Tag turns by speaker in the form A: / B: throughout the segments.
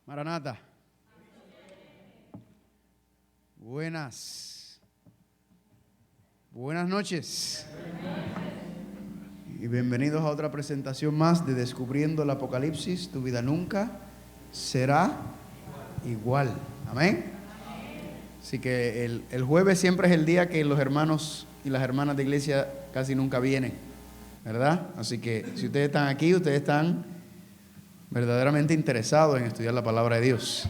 A: Maranata. Buenas noches. Y bienvenidos a otra presentación más de Descubriendo el Apocalipsis. Tu vida nunca será igual. Amén. Así que el jueves siempre es el día que los hermanos y las hermanas de iglesia casi nunca vienen, ¿verdad? Así que si ustedes están aquí, ustedes están verdaderamente interesados en estudiar la palabra de Dios.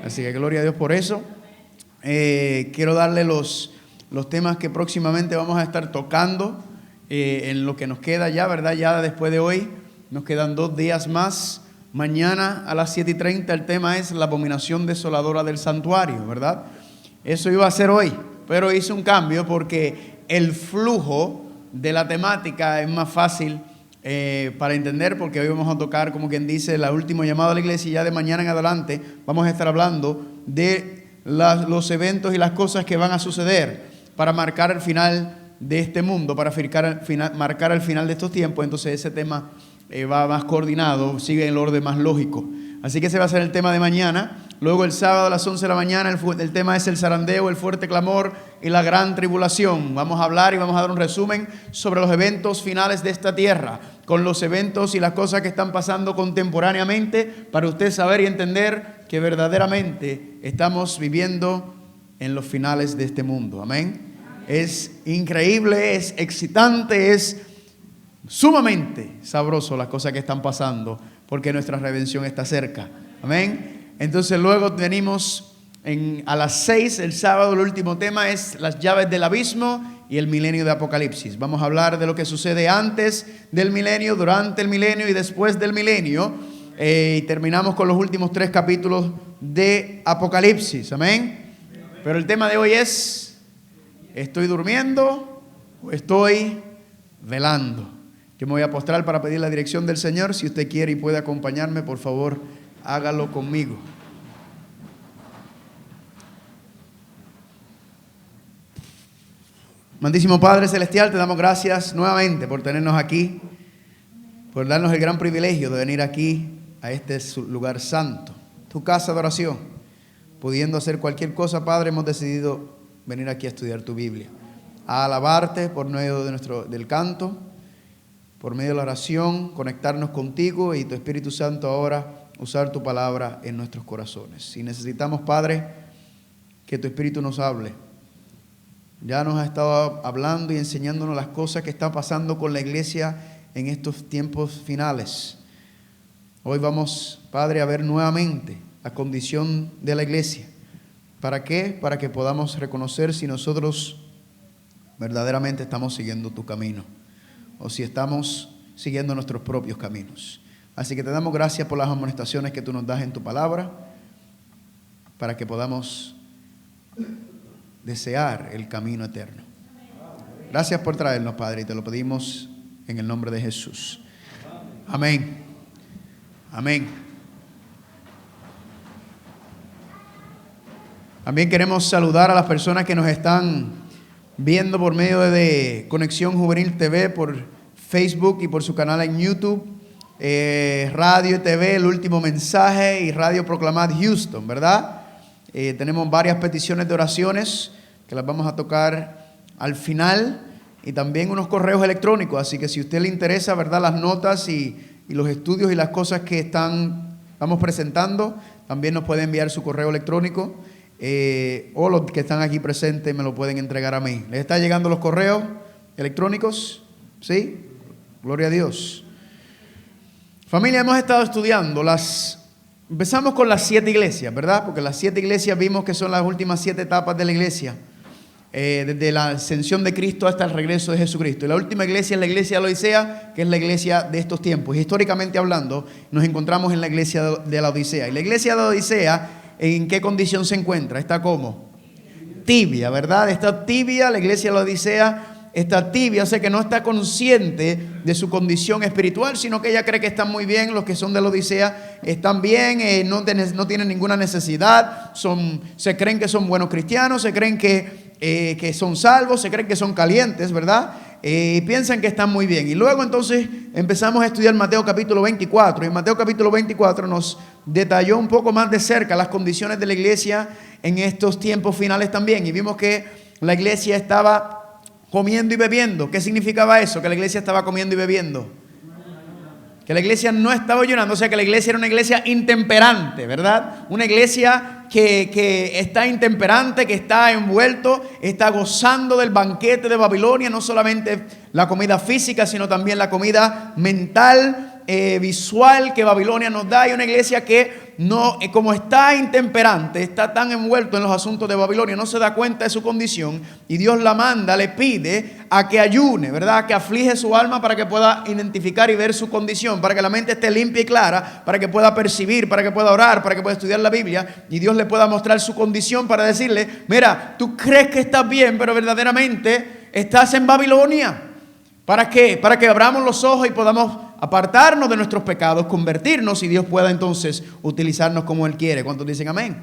A: Así que gloria a Dios por eso. Quiero darle los temas que próximamente vamos a estar tocando en lo que nos queda ya, ¿verdad? Ya después de hoy nos quedan 2 días más. Mañana a las 7:30 el tema es la abominación desoladora del santuario, ¿verdad? Eso iba a ser hoy, pero hice un cambio porque el flujo de la temática es más fácil para entender, porque hoy vamos a tocar, como quien dice, el último llamado a la iglesia, y ya de mañana en adelante vamos a estar hablando de los eventos y las cosas que van a suceder para marcar el final de este mundo, para marcar el final de estos tiempos. Entonces ese tema va más coordinado, sigue el orden más lógico. Así que ese va a ser el tema de mañana. Luego el sábado a las 11 de la mañana el tema es el zarandeo, el fuerte clamor y la gran tribulación. Vamos a hablar y vamos a dar un resumen sobre los eventos finales de esta tierra, con los eventos y las cosas que están pasando contemporáneamente, para usted saber y entender que verdaderamente estamos viviendo en los finales de este mundo. Amén. Es increíble, es excitante, es sumamente sabroso las cosas que están pasando, porque nuestra redención está cerca. Amén. Entonces luego venimos a las 6 el sábado. El último tema es las llaves del abismo y el milenio de Apocalipsis. Vamos a hablar de lo que sucede antes del milenio, durante el milenio y después del milenio. Y terminamos con los últimos 3 capítulos de Apocalipsis. Amén. Pero el tema de hoy es: ¿estoy durmiendo o estoy velando? Yo me voy a postrar para pedir la dirección del Señor. Si usted quiere y puede acompañarme, por favor, hágalo conmigo. Amantísimo Padre Celestial, te damos gracias nuevamente por tenernos aquí, por darnos el gran privilegio de venir aquí a este lugar santo, tu casa de oración. Pudiendo hacer cualquier cosa, Padre, hemos decidido venir aquí a estudiar tu Biblia, a alabarte por medio del canto, por medio de la oración, conectarnos contigo y tu Espíritu Santo ahora usar tu palabra en nuestros corazones. Si necesitamos, Padre, que tu Espíritu nos hable. Ya nos ha estado hablando y enseñándonos las cosas que están pasando con la iglesia en estos tiempos finales. Hoy vamos, Padre, a ver nuevamente la condición de la iglesia. ¿Para qué? Para que podamos reconocer si nosotros verdaderamente estamos siguiendo tu camino o si estamos siguiendo nuestros propios caminos. Así que te damos gracias por las amonestaciones que tú nos das en tu palabra, para que podamos desear el camino eterno. Gracias por traernos, Padre, y te lo pedimos en el nombre de Jesús. Amén. Amén. También queremos saludar a las personas que nos están viendo por medio de Conexión Juvenil TV, por Facebook y por su canal en YouTube. Radio y TV, El Último Mensaje y Radio Proclamad Houston, ¿verdad? Tenemos varias peticiones de oraciones que las vamos a tocar al final, y también unos correos electrónicos. Así que si a usted le interesa, ¿verdad?, las notas y los estudios y las cosas que estamos presentando, también nos puede enviar su correo electrónico, o los que están aquí presentes me lo pueden entregar a mí. ¿Les está llegando los correos electrónicos? ¿Sí? Gloria a Dios. Familia, hemos estado estudiando empezamos con las 7 iglesias, ¿verdad? Porque las 7 iglesias vimos que son las últimas 7 etapas de la iglesia, desde la ascensión de Cristo hasta el regreso de Jesucristo. Y la última iglesia es la iglesia de Laodicea, que es la iglesia de estos tiempos. Históricamente hablando, nos encontramos en la iglesia de Laodicea. Y la iglesia de Laodicea, ¿en qué condición se encuentra? Está como tibia, ¿verdad? Está tibia, la iglesia de Laodicea está tibia, o sea que no está consciente de su condición espiritual, sino que ella cree que están muy bien. Los que son de la Odisea están bien, no tienen ninguna necesidad, se creen que son buenos cristianos, se creen que son salvos, se creen que son calientes, ¿verdad? y piensan que están muy bien. Y luego entonces empezamos a estudiar Mateo capítulo 24. Y en Mateo capítulo 24 nos detalló un poco más de cerca las condiciones de la iglesia en estos tiempos finales también. Y vimos que la iglesia estaba comiendo y bebiendo. ¿Qué significaba eso? Que la iglesia estaba comiendo y bebiendo. Que la iglesia no estaba ayunando, o sea que la iglesia era una iglesia intemperante, ¿verdad? Una iglesia que está intemperante, que está envuelto, está gozando del banquete de Babilonia, no solamente la comida física, sino también la comida mental, visual que Babilonia nos da. Y una iglesia que no, como está intemperante, está tan envuelto en los asuntos de Babilonia, no se da cuenta de su condición, y Dios la manda, le pide a que ayune, ¿verdad? Que aflige su alma para que pueda identificar y ver su condición, para que la mente esté limpia y clara, para que pueda percibir, para que pueda orar, para que pueda estudiar la Biblia, y Dios le pueda mostrar su condición para decirle: mira, tú crees que estás bien, pero verdaderamente estás en Babilonia. ¿Para qué? Para que abramos los ojos y podamos apartarnos de nuestros pecados, convertirnos, y Dios pueda entonces utilizarnos como Él quiere. ¿Cuántos dicen amén?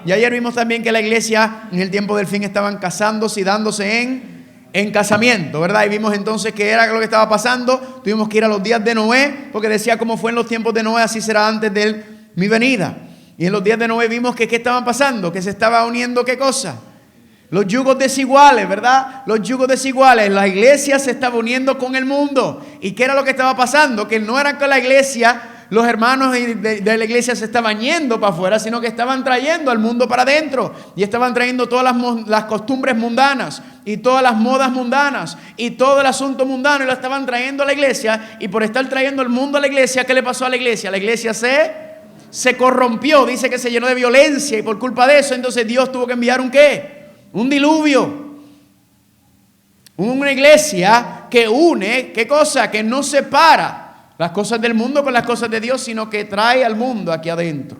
A: Y ayer vimos también que la iglesia en el tiempo del fin estaban casándose y dándose en casamiento, ¿verdad? Y vimos entonces que era lo que estaba pasando. Tuvimos que ir a los días de Noé, porque decía: como fue en los tiempos de Noé, así será antes de mi venida. Y en los días de Noé vimos que ¿qué estaban pasando? Que se estaba uniendo ¿qué cosa? Los yugos desiguales, ¿verdad? Los yugos desiguales. La iglesia se estaba uniendo con el mundo. ¿Y qué era lo que estaba pasando? Que no era que la iglesia, los hermanos de la iglesia se estaban yendo para afuera, sino que estaban trayendo al mundo para adentro. Y estaban trayendo todas las costumbres mundanas, y todas las modas mundanas, y todo el asunto mundano, y lo estaban trayendo a la iglesia. Y por estar trayendo el mundo a la iglesia, ¿qué le pasó a la iglesia? La iglesia se corrompió. Dice que se llenó de violencia, y por culpa de eso, entonces Dios tuvo que enviar ¿un qué? Un diluvio. Una iglesia que une, ¿qué cosa? Que no separa las cosas del mundo con las cosas de Dios, sino que trae al mundo aquí adentro,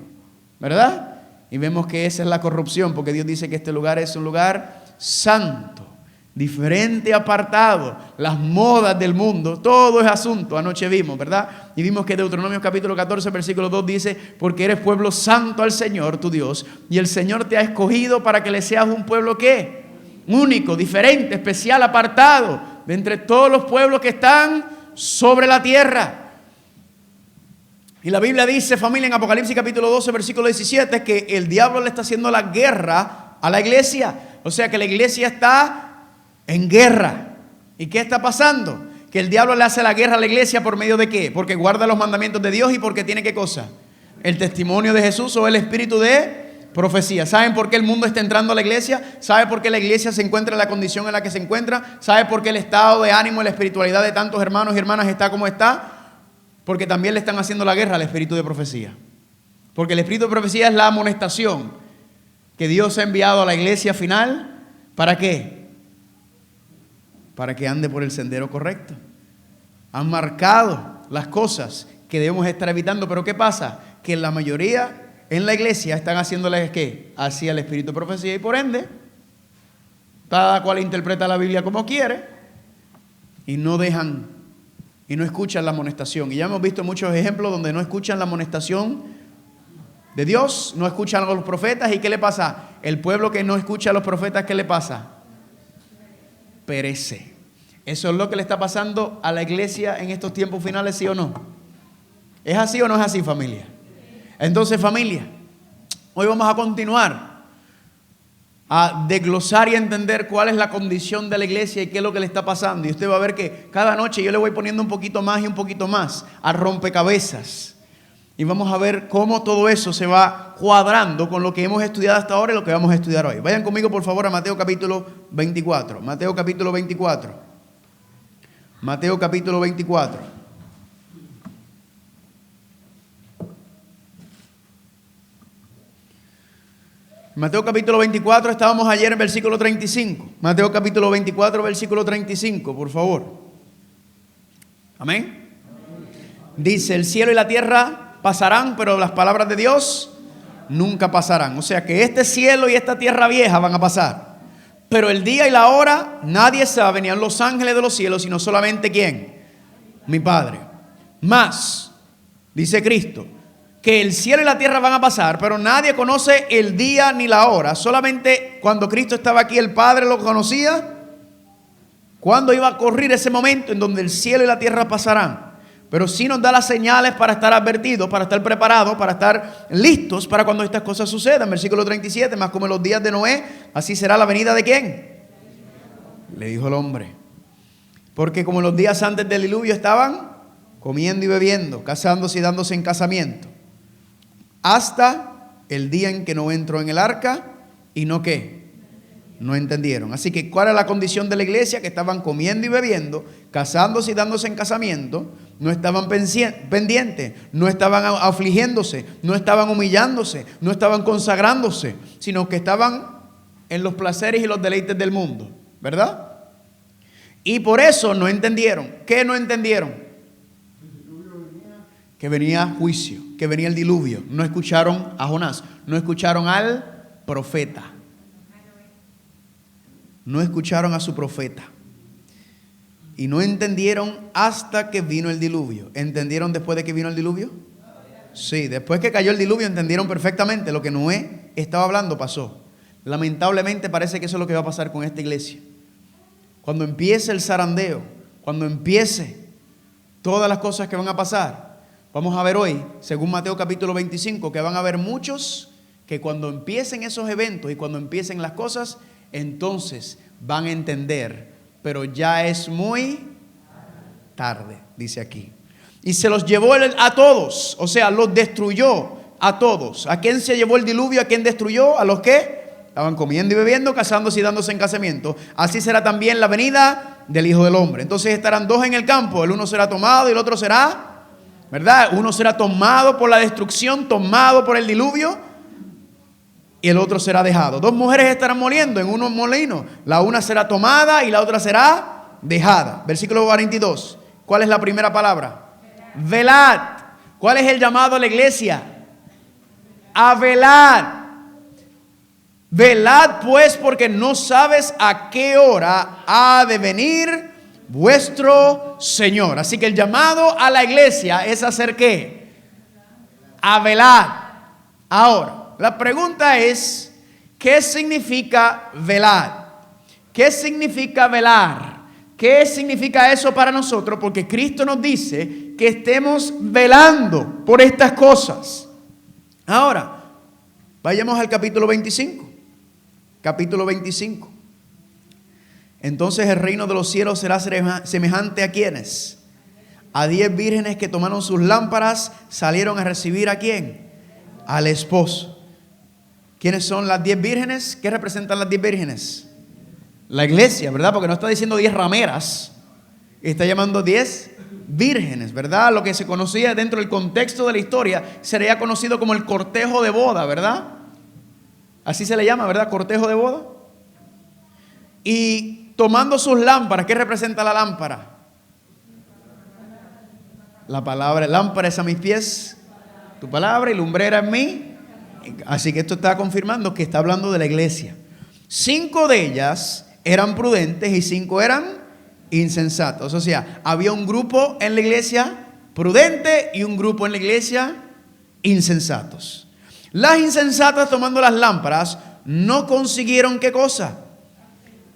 A: ¿verdad? Y vemos que esa es la corrupción, porque Dios dice que este lugar es un lugar santo, diferente, apartado. Las modas del mundo, todo es asunto. Anoche vimos, ¿verdad? Y vimos que Deuteronomio capítulo 14 versículo 2 dice: porque eres pueblo santo al Señor tu Dios, y el Señor te ha escogido para que le seas un pueblo ¿qué? Único, diferente, especial, apartado de entre todos los pueblos que están sobre la tierra. Y la Biblia dice, familia, en Apocalipsis capítulo 12 versículo 17, que el diablo le está haciendo la guerra a la iglesia. O sea que la iglesia está en guerra. ¿Y qué está pasando? Que el diablo le hace la guerra a la iglesia ¿por medio de qué? Porque guarda los mandamientos de Dios y porque tiene ¿qué cosa? El testimonio de Jesús o el espíritu de profecía. ¿Saben por qué el mundo está entrando a la iglesia? ¿Sabe por qué la iglesia se encuentra en la condición en la que se encuentra? ¿Sabe por qué el estado de ánimo y la espiritualidad de tantos hermanos y hermanas está como está? Porque también le están haciendo la guerra al espíritu de profecía. Porque el espíritu de profecía es la amonestación que Dios ha enviado a la iglesia final. ¿Para qué? Para que ande por el sendero correcto. Han marcado las cosas que debemos estar evitando. Pero ¿qué pasa? Que la mayoría en la iglesia están haciéndoles ¿qué? Así al espíritu de profecía, y por ende cada cual interpreta la Biblia como quiere y no dejan y no escuchan la amonestación. Y ya hemos visto muchos ejemplos donde no escuchan la amonestación de Dios, no escuchan a los profetas. ¿Y qué le pasa? El pueblo que no escucha a los profetas, ¿qué le pasa? Perece. Eso es lo que le está pasando a la iglesia en estos tiempos finales, ¿sí o no? ¿Es así o no es así, familia? Entonces, familia, hoy vamos a continuar a desglosar y a entender cuál es la condición de la iglesia y qué es lo que le está pasando. Y usted va a ver que cada noche yo le voy poniendo un poquito más y un poquito más a rompecabezas. Y vamos a ver cómo todo eso se va cuadrando con lo que hemos estudiado hasta ahora y lo que vamos a estudiar hoy. Vayan conmigo, por favor, a Mateo capítulo 24. Mateo capítulo 24. Mateo capítulo 24. Mateo capítulo 24, estábamos ayer en versículo 35. Mateo capítulo 24, versículo 35, por favor. Amén. Dice: el cielo y la tierra pasarán, pero las palabras de Dios nunca pasarán. O sea que este cielo y esta tierra vieja van a pasar, pero el día y la hora nadie sabe, ni a los ángeles de los cielos, sino solamente ¿quién? Mi Padre. Más, dice Cristo, que el cielo y la tierra van a pasar, pero nadie conoce el día ni la hora. Solamente cuando Cristo estaba aquí el Padre lo conocía. cuándo iba a ocurrir ese momento en donde el cielo y la tierra pasarán. Pero sí nos da las señales para estar advertidos, para estar preparados, para estar listos para cuando estas cosas sucedan. Versículo 37, más como en los días de Noé, así será la venida ¿de quién? Le dijo el hombre. Porque como en los días antes del diluvio estaban comiendo y bebiendo, casándose y dándose en casamiento, hasta el día en que Noé entró en el arca y no ¿qué? No entendieron. Así que ¿cuál era la condición de la iglesia? Que estaban comiendo y bebiendo, casándose y dándose en casamiento. No estaban pendientes, no estaban afligiéndose, no estaban humillándose, no estaban consagrándose, sino que estaban en los placeres y los deleites del mundo, ¿verdad? Y por eso no entendieron. ¿Qué no entendieron? Que venía juicio, que venía el diluvio. No escucharon a Jonás, no escucharon al profeta. No escucharon a su profeta. Y no entendieron hasta que vino el diluvio. ¿Entendieron después de que vino el diluvio? Sí, después que cayó el diluvio entendieron perfectamente lo que Noé estaba hablando pasó. Lamentablemente parece que eso es lo que va a pasar con esta iglesia. Cuando empiece el zarandeo, cuando empiece todas las cosas que van a pasar, vamos a ver hoy, según Mateo capítulo 25, que van a haber muchos que cuando empiecen esos eventos y cuando empiecen las cosas, entonces van a entender. Pero ya es muy tarde, dice aquí. Y se los llevó a todos, o sea, los destruyó a todos. ¿A quién se llevó el diluvio? ¿A quién destruyó? A los que estaban comiendo y bebiendo, casándose y dándose en casamiento. Así será también la venida del Hijo del Hombre. Entonces estarán dos en el campo, el uno será tomado y el otro será, ¿verdad? Uno será tomado por la destrucción, tomado por el diluvio, y el otro será dejado. Dos mujeres estarán moliendo en un molino. La una será tomada y la otra será dejada. Versículo 42. ¿Cuál es la primera palabra? Velad. ¿Cuál es el llamado a la iglesia? A velar. Velad pues, porque no sabes a qué hora ha de venir vuestro Señor. Así que el llamado a la iglesia es hacer ¿qué? A velar. Ahora, la pregunta es, ¿qué significa velar? ¿Qué significa velar? ¿Qué significa eso para nosotros? Porque Cristo nos dice que estemos velando por estas cosas. Ahora, vayamos al capítulo 25. Capítulo 25. Entonces el reino de los cielos será semejante a ¿quiénes? A 10 vírgenes que tomaron sus lámparas, salieron a recibir ¿a quién? Al esposo. ¿Quiénes son las 10 vírgenes? ¿Qué representan las 10 vírgenes? La iglesia, ¿verdad? Porque no está diciendo 10 rameras. Está llamando 10 vírgenes, ¿verdad? Lo que se conocía dentro del contexto de la historia sería conocido como el cortejo de boda, ¿verdad? Así se le llama, ¿verdad? Cortejo de boda. Y tomando sus lámparas, ¿qué representa la lámpara? La palabra, lámpara es a mis pies, tu palabra, y lumbrera en mí. Así que esto está confirmando que está hablando de la iglesia. 5 de ellas eran prudentes y 5 eran insensatos. O sea, había un grupo en la iglesia prudente y un grupo en la iglesia insensatos. Las insensatas, tomando las lámparas, no consiguieron ¿qué cosa?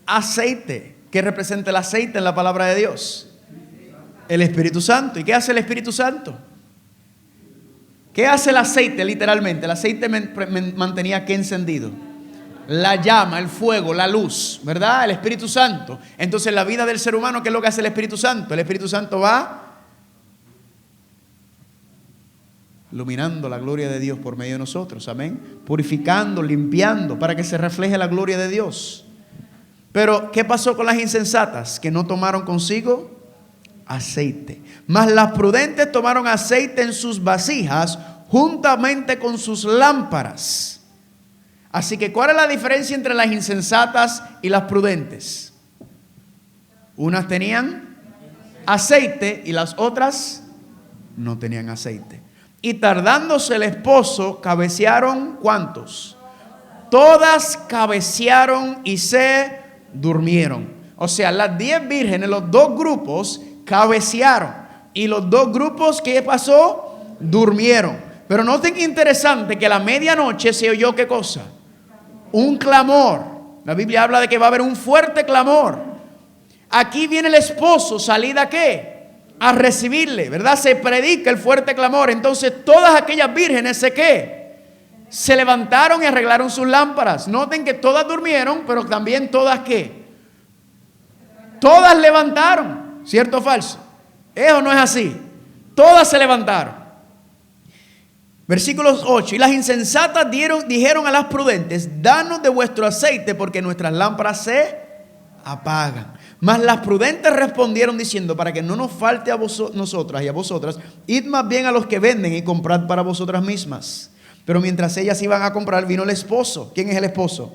A: Aceite. ¿Qué representa el aceite en la palabra de Dios? El Espíritu Santo. ¿Y qué hace el Espíritu Santo? ¿Qué hace el aceite literalmente? El aceite mantenía ¿qué encendido? La llama, el fuego, la luz, ¿verdad? El Espíritu Santo. Entonces la vida del ser humano, ¿qué es lo que hace el Espíritu Santo? El Espíritu Santo va iluminando la gloria de Dios por medio de nosotros, amén. Purificando, limpiando, para que se refleje la gloria de Dios. Pero ¿qué pasó con las insensatas? Que no tomaron consigo aceite. Mas las prudentes tomaron aceite en sus vasijas juntamente con sus lámparas. Así que ¿cuál es la diferencia entre las insensatas y las prudentes? Unas tenían aceite y las otras no tenían aceite. Y tardándose el esposo, cabecearon ¿cuántos? Todas cabecearon y se durmieron. O sea, las 10 vírgenes, los dos grupos cabecearon. Y los dos grupos, ¿qué pasó? Durmieron. Pero noten que interesante que a la medianoche se oyó ¿qué cosa? Un clamor. La Biblia habla de que va a haber un fuerte clamor. Aquí viene el esposo, salida ¿a qué? A recibirle, ¿verdad? Se predica el fuerte clamor. Entonces todas aquellas vírgenes se levantaron y arreglaron sus lámparas. Noten que todas durmieron, pero también todas ¿qué? Todas levantaron. ¿Cierto o falso? ¿Eso no es así? Todas se levantaron. Versículos 8. Y las insensatas dijeron a las prudentes: danos de vuestro aceite, porque nuestras lámparas se apagan. Mas las prudentes respondieron diciendo: para que no nos falte a nosotras y a vosotras, id más bien a los que venden y comprad para vosotras mismas. Pero mientras ellas iban a comprar, vino el esposo. ¿Quién es el esposo?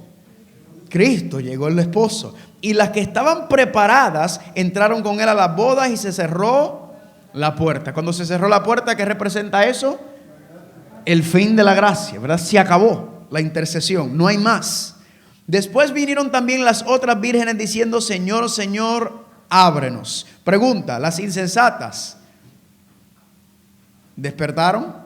A: Cristo. Llegó el esposo. Y las que estaban preparadas entraron con él a las bodas y se cerró la puerta. Cuando se cerró la puerta, ¿qué representa eso? El fin de la gracia, ¿verdad? Se acabó la intercesión, no hay más. Después vinieron también las otras vírgenes diciendo: Señor, Señor, ábrenos. Pregunta: ¿las insensatas despertaron?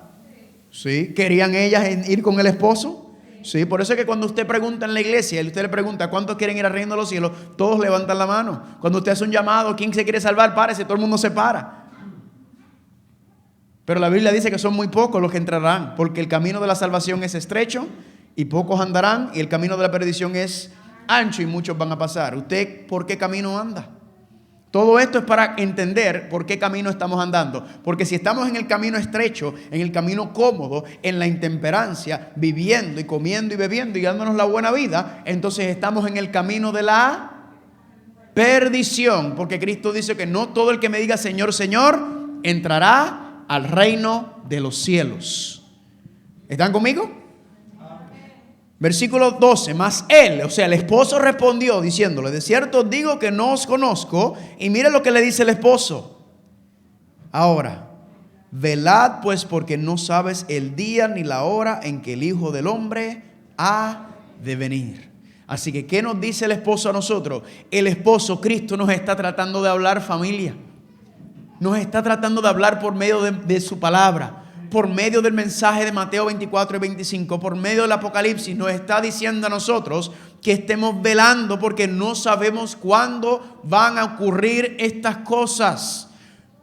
A: Sí. ¿Querían ellas ir con el esposo? Sí. Por eso es que cuando usted pregunta en la iglesia y usted le pregunta ¿cuántos quieren ir al reino de los cielos? Todos levantan la mano. Cuando usted hace un llamado, ¿quién se quiere salvar? Párese, todo el mundo se para. Pero la Biblia dice que son muy pocos los que entrarán, porque el camino de la salvación es estrecho y pocos andarán, y el camino de la perdición es ancho y muchos van a pasar. ¿Usted por qué camino anda? Todo esto es para entender por qué camino estamos andando. Porque si estamos en el camino estrecho, en el camino cómodo, en la intemperancia, viviendo y comiendo y bebiendo y dándonos la buena vida, entonces estamos en el camino de la perdición. Porque Cristo dice que no todo el que me diga Señor, Señor, entrará al reino de los cielos. ¿Están conmigo? Versículo 12. Mas él, o sea el esposo, respondió diciéndole: de cierto os digo que no os conozco. Y mire lo que le dice el esposo. Ahora, velad pues, porque no sabes el día ni la hora en que el Hijo del Hombre ha de venir. Así que, ¿qué nos dice el esposo a nosotros? El esposo, Cristo, nos está tratando de hablar, familia. Nos está tratando de hablar por medio de su palabra, por medio del mensaje de Mateo 24 y 25, por medio del Apocalipsis. Nos está diciendo a nosotros que estemos velando, porque no sabemos cuándo van a ocurrir estas cosas.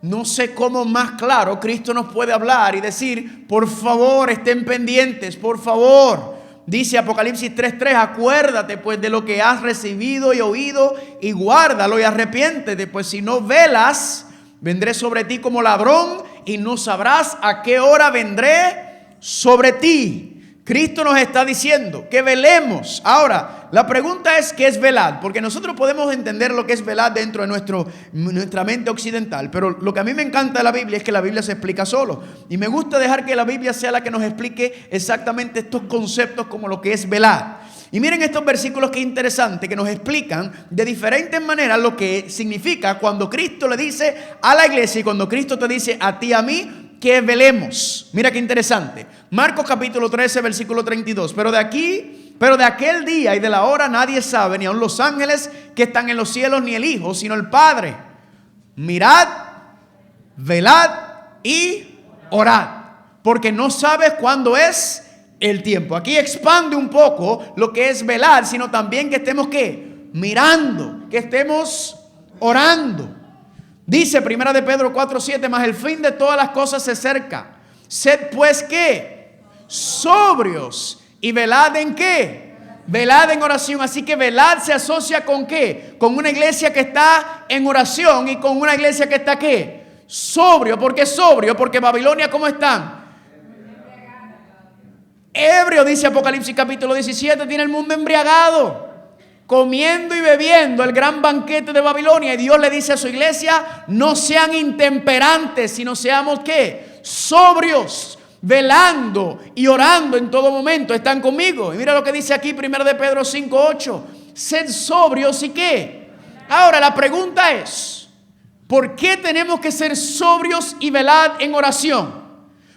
A: No sé cómo más claro Cristo nos puede hablar y decir: por favor, estén pendientes, por favor. Dice Apocalipsis 3:3: acuérdate pues de lo que has recibido y oído, y guárdalo y arrepiéntete, pues si no velas, vendré sobre ti como ladrón y no sabrás a qué hora vendré sobre ti. Cristo nos está diciendo que velemos. Ahora, la pregunta es: ¿qué es velar? Porque nosotros podemos entender lo que es velar dentro de nuestra mente occidental, pero lo que a mí me encanta de la Biblia es que la Biblia se explica solo. Y me gusta dejar que la Biblia sea la que nos explique exactamente estos conceptos como lo que es velar. Y miren estos versículos que interesante, que nos explican de diferentes maneras lo que significa cuando Cristo le dice a la iglesia y cuando Cristo te dice a ti y a mí que velemos. Mira qué interesante. Marcos capítulo 13, versículo 32. Pero de aquel día y de la hora nadie sabe, ni aun los ángeles que están en los cielos, ni el Hijo, sino el Padre. Mirad, velad y orad, porque no sabes cuándo es el tiempo. Aquí expande un poco lo que es velar, sino también que estemos ¿qué? Mirando, que estemos orando. Dice Primera de Pedro 4:7: mas el fin de todas las cosas se acerca. Sed pues ¿qué? Sobrios y velad en ¿qué? Velad en oración. Así que velad se asocia con ¿qué? Con una iglesia que está en oración y con una iglesia que está ¿qué? Sobrio. ¿Por qué sobrio? Porque Babilonia, ¿cómo están? Ebrio, dice Apocalipsis capítulo 17, tiene el mundo embriagado, comiendo y bebiendo el gran banquete de Babilonia. Y Dios le dice a su iglesia: no sean intemperantes, sino seamos ¿qué? Sobrios, velando y orando en todo momento. ¿Están conmigo? Y mira lo que dice aquí 1 de Pedro 5:8: sed sobrios y ¿qué? Ahora la pregunta es: ¿por qué tenemos que ser sobrios y velar en oración?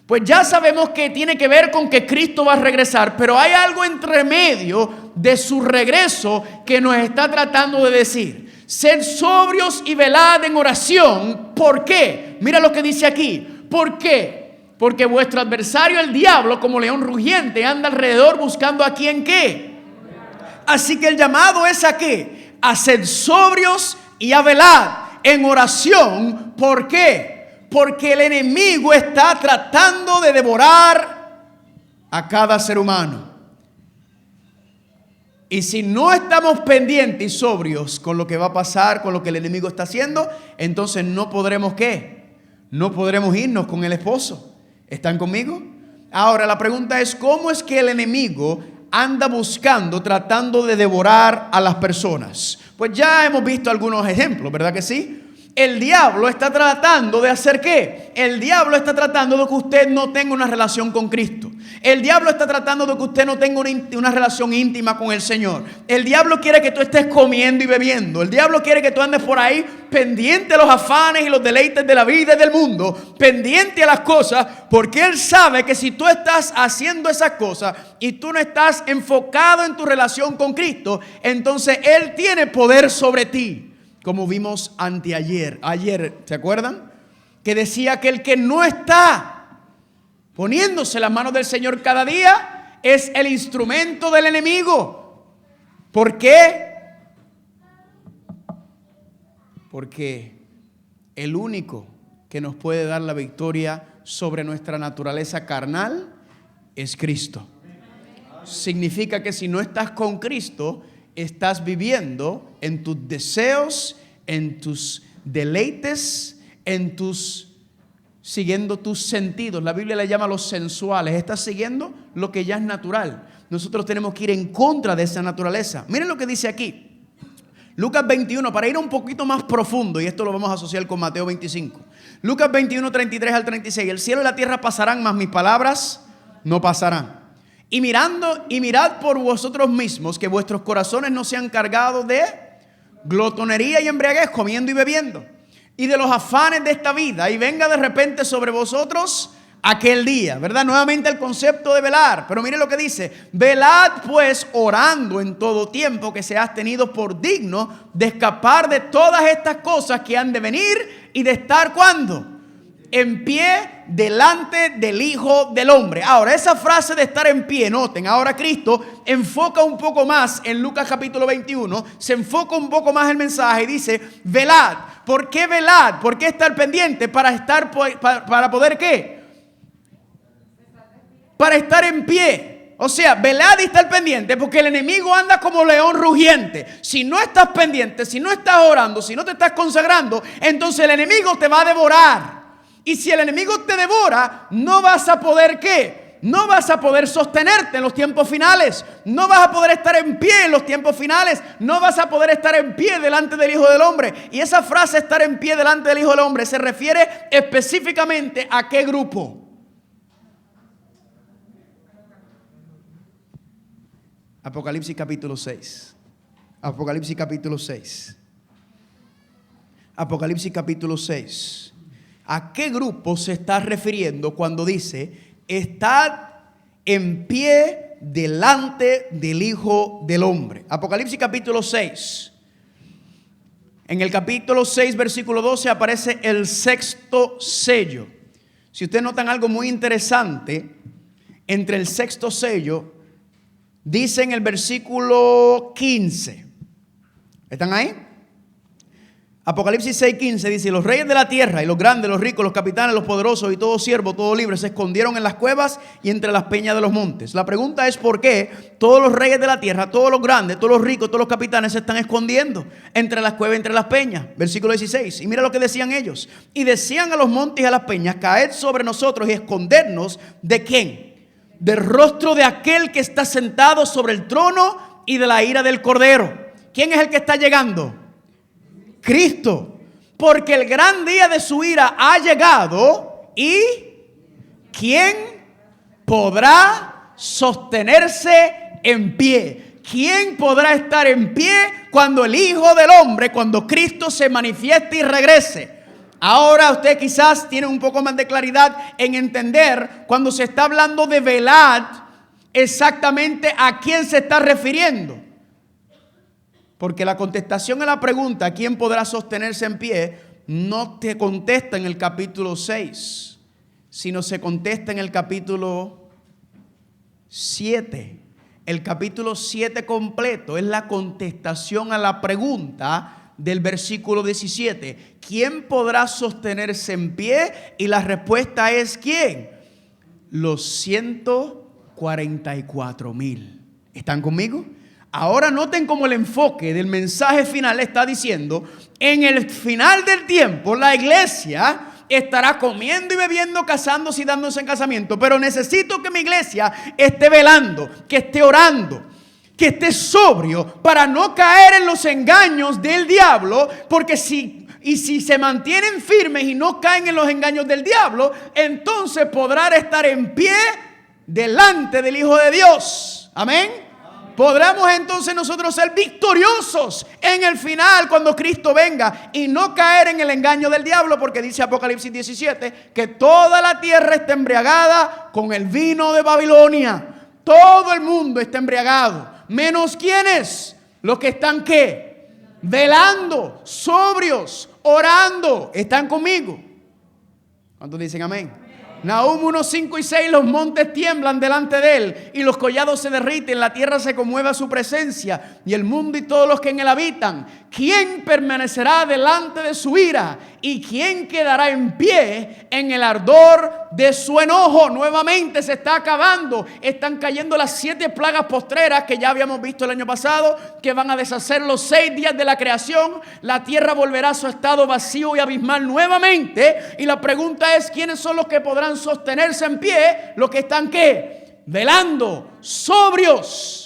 A: Pues ya sabemos que tiene que ver con que Cristo va a regresar, pero hay algo entre medio de su regreso que nos está tratando de decir: sed sobrios y velad en oración. ¿Por qué? Mira lo que dice aquí. ¿Por qué? Porque vuestro adversario, el diablo, como león rugiente, anda alrededor buscando a quien ¿qué? Así que el llamado es ¿a qué? A ser sobrios y a velar en oración. ¿Por qué? Porque el enemigo está tratando de devorar a cada ser humano. Y si no estamos pendientes y sobrios con lo que va a pasar, con lo que el enemigo está haciendo, entonces no podremos ¿qué? No podremos irnos con el esposo. ¿Están conmigo? Ahora la pregunta es, ¿cómo es que el enemigo anda buscando, tratando de devorar a las personas? Pues ya hemos visto algunos ejemplos, ¿verdad que sí? El diablo está tratando de hacer ¿qué? El diablo está tratando de que usted no tenga una relación con Cristo. El diablo está tratando de que usted no tenga una relación íntima con el Señor. El diablo quiere que tú estés comiendo y bebiendo. El diablo quiere que tú andes por ahí pendiente de los afanes y los deleites de la vida y del mundo, pendiente a las cosas, porque él sabe que si tú estás haciendo esas cosas y tú no estás enfocado en tu relación con Cristo, entonces él tiene poder sobre ti. Como vimos ayer, ¿se acuerdan? Que decía que el que no está poniéndose las manos del Señor cada día es el instrumento del enemigo. ¿Por qué? Porque el único que nos puede dar la victoria sobre nuestra naturaleza carnal es Cristo. Significa que si no estás con Cristo, estás viviendo en tus deseos, en tus deleites, siguiendo tus sentidos. La Biblia le llama los sensuales. Estás siguiendo lo que ya es natural. Nosotros tenemos que ir en contra de esa naturaleza. Miren lo que dice aquí. Lucas 21, para ir un poquito más profundo, y esto lo vamos a asociar con Mateo 25. Lucas 21, 33 al 36. El cielo y la tierra pasarán, mas mis palabras no pasarán. Y mirad por vosotros mismos que vuestros corazones no sean cargados de glotonería y embriaguez, comiendo y bebiendo, y de los afanes de esta vida, y venga de repente sobre vosotros aquel día, ¿verdad? Nuevamente el concepto de velar, pero mire lo que dice: velad pues orando en todo tiempo, que seas tenido por digno de escapar de todas estas cosas que han de venir y de estar ¿cuándo? En pie delante del Hijo del Hombre. Ahora, esa frase de estar en pie, noten, ahora Cristo enfoca un poco más en Lucas capítulo 21, se enfoca un poco más el mensaje y dice: velad. ¿Por qué velad? ¿Por qué estar pendiente? Para poder ¿qué? Para estar en pie. O sea, velad y estar pendiente, porque el enemigo anda como león rugiente. Si no estás pendiente, si no estás orando, si no te estás consagrando, entonces el enemigo te va a devorar. Y si el enemigo te devora, no vas a poder ¿qué? No vas a poder sostenerte en los tiempos finales. No vas a poder estar en pie en los tiempos finales. No vas a poder estar en pie delante del Hijo del Hombre. Y esa frase, estar en pie delante del Hijo del Hombre, se refiere específicamente a qué grupo. Apocalipsis capítulo 6. Apocalipsis capítulo 6. Apocalipsis capítulo 6. ¿A qué grupo se está refiriendo cuando dice: estad en pie delante del Hijo del Hombre? Apocalipsis capítulo 6. En el capítulo 6, versículo 12, aparece el sexto sello. Si ustedes notan algo muy interesante, entre el sexto sello, dice en el versículo 15. ¿Están ahí? Apocalipsis 6:15 dice: los reyes de la tierra y los grandes, los ricos, los capitanes, los poderosos y todo siervo, todo libre se escondieron en las cuevas y entre las peñas de los montes. La pregunta es: ¿por qué todos los reyes de la tierra, todos los grandes, todos los ricos, todos los capitanes se están escondiendo entre las cuevas y entre las peñas? Versículo 16. Y mira lo que decían ellos: y decían a los montes y a las peñas: caed sobre nosotros y escondernos ¿de quién? Del rostro de aquel que está sentado sobre el trono y de la ira del Cordero. ¿Quién es el que está llegando? Cristo, porque el gran día de su ira ha llegado. ¿Y quién podrá sostenerse en pie? ¿Quién podrá estar en pie cuando el Hijo del Hombre, cuando Cristo se manifieste y regrese? Ahora usted quizás tiene un poco más de claridad en entender cuando se está hablando de velad, exactamente a quién se está refiriendo. Porque la contestación a la pregunta ¿quién podrá sostenerse en pie? No te contesta en el capítulo 6, sino se contesta en el capítulo 7. El capítulo 7 completo es la contestación a la pregunta del versículo 17. ¿Quién podrá sostenerse en pie? Y la respuesta es ¿quién? Los 144,000. ¿Están conmigo? Ahora noten cómo el enfoque del mensaje final está diciendo: en el final del tiempo la iglesia estará comiendo y bebiendo, casándose y dándose en casamiento. Pero necesito que mi iglesia esté velando, que esté orando, que esté sobrio para no caer en los engaños del diablo. Porque si se mantienen firmes y no caen en los engaños del diablo, entonces podrán estar en pie delante del Hijo de Dios. Amén. Podremos entonces nosotros ser victoriosos en el final cuando Cristo venga y no caer en el engaño del diablo, porque dice Apocalipsis 17 que toda la tierra está embriagada con el vino de Babilonia. Todo el mundo está embriagado, menos ¿quiénes? Los que están ¿qué? Velando, sobrios, orando. ¿Están conmigo? ¿Cuántos dicen amén? Nahum 1, 5 y 6, los montes tiemblan delante de él y los collados se derriten, la tierra se conmueve a su presencia y el mundo y todos los que en él habitan. ¿Quién permanecerá delante de su ira? ¿Y quién quedará en pie en el ardor de su enojo? Nuevamente se está acabando. Están cayendo las 7 plagas postreras que ya habíamos visto el año pasado, que van a deshacer los 6 días de la creación. La tierra volverá a su estado vacío y abismal nuevamente. Y la pregunta es: ¿quiénes son los que podrán sostenerse en pie? Los que están ¿qué? Velando, sobrios.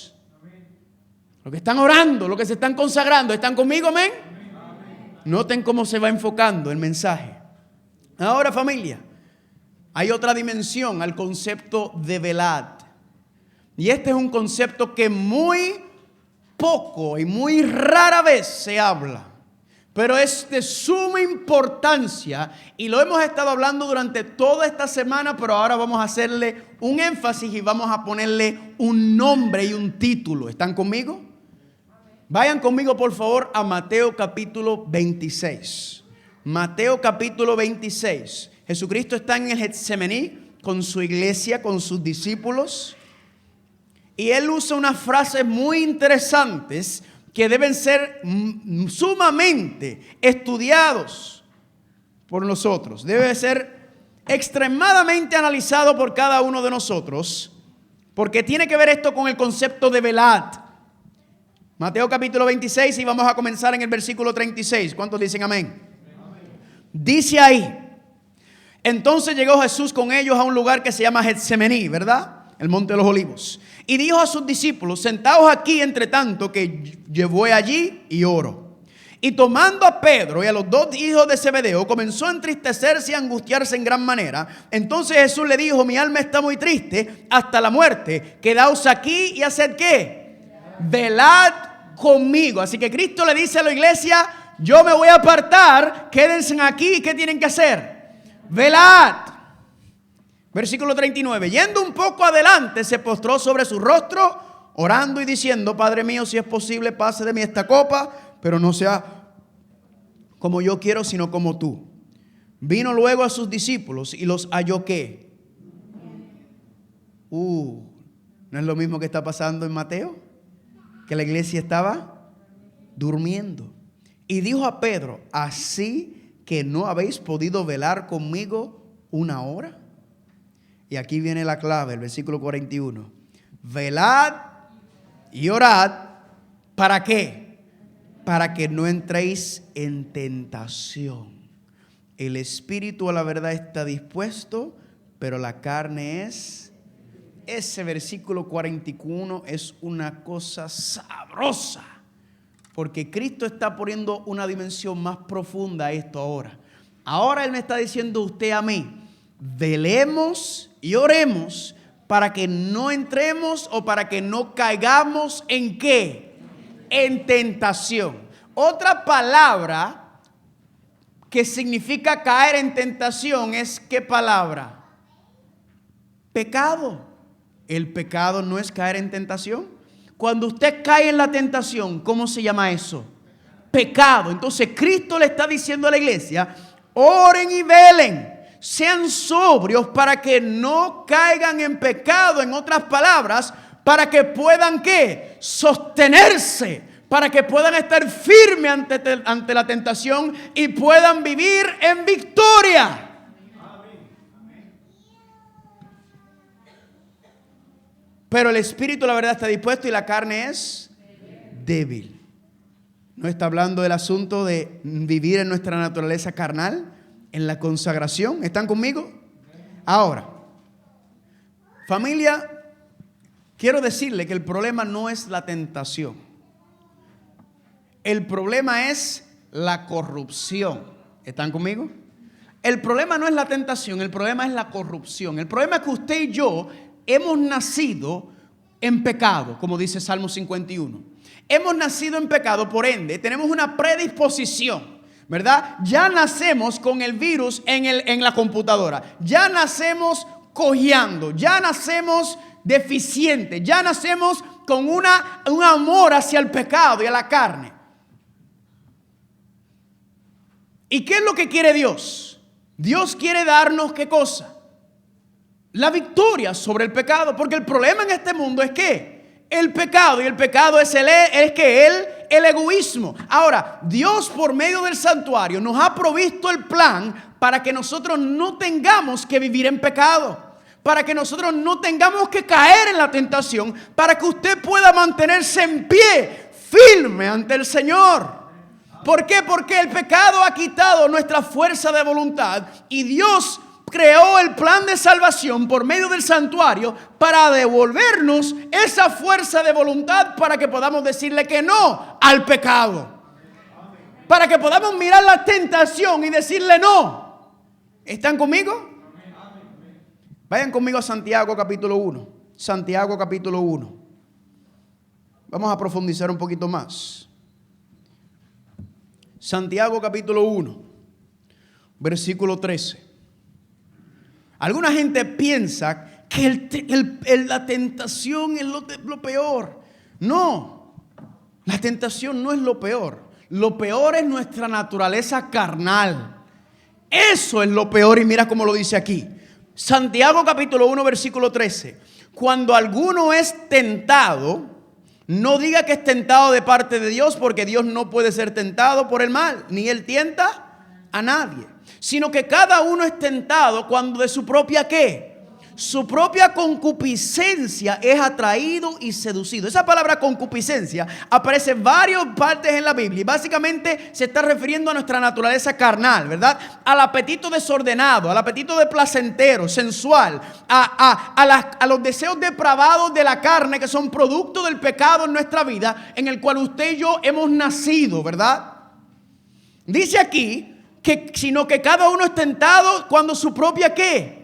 A: Los que están orando, los que se están consagrando. ¿Están conmigo, amén? Noten cómo se va enfocando el mensaje. Ahora, familia, hay otra dimensión al concepto de velad. Y este es un concepto que muy poco y muy rara vez se habla, pero es de suma importancia y lo hemos estado hablando durante toda esta semana, pero ahora vamos a hacerle un énfasis y vamos a ponerle un nombre y un título. ¿Están conmigo? Vayan conmigo por favor a Mateo capítulo 26. Mateo capítulo 26. Jesucristo está en el Getsemaní con su iglesia, con sus discípulos. Y él usa unas frases muy interesantes que deben ser sumamente estudiados por nosotros. Debe ser extremadamente analizado por cada uno de nosotros, porque tiene que ver esto con el concepto de velad. Mateo capítulo 26 y vamos a comenzar en el versículo 36. ¿Cuántos dicen amén? Dice ahí: entonces llegó Jesús con ellos a un lugar que se llama Getsemaní, ¿verdad? El monte de los olivos. Y dijo a sus discípulos: sentaos aquí entre tanto que yo voy allí y oro. Y tomando a Pedro y a los 2 hijos de Zebedeo, comenzó a entristecerse y a angustiarse en gran manera. Entonces Jesús le dijo: mi alma está muy triste hasta la muerte. Quedaos aquí y haced ¿qué? Velad conmigo. Así que Cristo le dice a la iglesia: yo me voy a apartar, quédense aquí. ¿Qué tienen que hacer? Velad. Versículo 39. Yendo un poco adelante, se postró sobre su rostro, orando y diciendo: Padre mío, si es posible, pase de mí esta copa, pero no sea como yo quiero, sino como tú. Vino luego a sus discípulos y los halló ¿qué? ¿No es lo mismo que está pasando en Mateo? Que la iglesia estaba durmiendo. Y dijo a Pedro: ¿así que no habéis podido velar conmigo una hora? Y aquí viene la clave, el versículo 41. Velad y orad. ¿Para qué? Para que no entréis en tentación. El espíritu a la verdad está dispuesto, pero la carne es... Ese versículo 41 es una cosa sabrosa, porque Cristo está poniendo una dimensión más profunda a esto ahora. Ahora Él me está diciendo usted a mí: velemos y oremos para que no entremos o para que no caigamos en ¿qué? En tentación. Otra palabra que significa caer en tentación es ¿qué palabra? Pecado. El pecado no es caer en tentación. Cuando usted cae en la tentación, ¿cómo se llama eso? Pecado. Entonces Cristo le está diciendo a la iglesia: oren y velen, sean sobrios para que no caigan en pecado. En otras palabras, para que puedan ¿qué? Sostenerse, para que puedan estar firmes ante la tentación y puedan vivir en victoria. Pero el espíritu, la verdad, está dispuesto y la carne es débil. No está hablando del asunto de vivir en nuestra naturaleza carnal, en la consagración. ¿Están conmigo? Ahora, familia, quiero decirle que el problema no es la tentación. El problema es la corrupción. ¿Están conmigo? El problema no es la tentación, el problema es la corrupción. El problema es que usted y yo hemos nacido en pecado, como dice Salmo 51. Hemos nacido en pecado, por ende, tenemos una predisposición, ¿verdad? Ya nacemos con el virus en la computadora. Ya nacemos cojeando, ya nacemos deficientes, ya nacemos con un amor hacia el pecado y a la carne. ¿Y qué es lo que quiere Dios? Dios quiere darnos ¿qué cosa? La victoria sobre el pecado, porque el problema en este mundo es que el pecado, y el pecado es el egoísmo. Ahora, Dios por medio del santuario nos ha provisto el plan para que nosotros no tengamos que vivir en pecado, para que nosotros no tengamos que caer en la tentación, para que usted pueda mantenerse en pie, firme ante el Señor. ¿Por qué? Porque el pecado ha quitado nuestra fuerza de voluntad y Dios creó el plan de salvación por medio del santuario para devolvernos esa fuerza de voluntad para que podamos decirle que no al pecado. Para que podamos mirar la tentación y decirle no. ¿Están conmigo? Vayan conmigo a Santiago capítulo 1. Santiago capítulo 1. Vamos a profundizar un poquito más. Santiago capítulo 1, versículo 13. Alguna gente piensa que la tentación es lo peor. No, la tentación no es lo peor. Lo peor es nuestra naturaleza carnal. Eso es lo peor y mira cómo lo dice aquí. Santiago capítulo 1 versículo 13. Cuando alguno es tentado, no diga que es tentado de parte de Dios, porque Dios no puede ser tentado por el mal, ni Él tienta a nadie. Sino que cada uno es tentado cuando de su propia ¿qué? Su propia concupiscencia es atraído y seducido. Esa palabra concupiscencia aparece en varias partes en la Biblia y básicamente se está refiriendo a nuestra naturaleza carnal, ¿verdad? Al apetito desordenado, al apetito de placentero, sensual, a los deseos depravados de la carne que son producto del pecado en nuestra vida, en el cual usted y yo hemos nacido, ¿verdad? Dice aquí sino que cada uno es tentado cuando su propia ¿qué?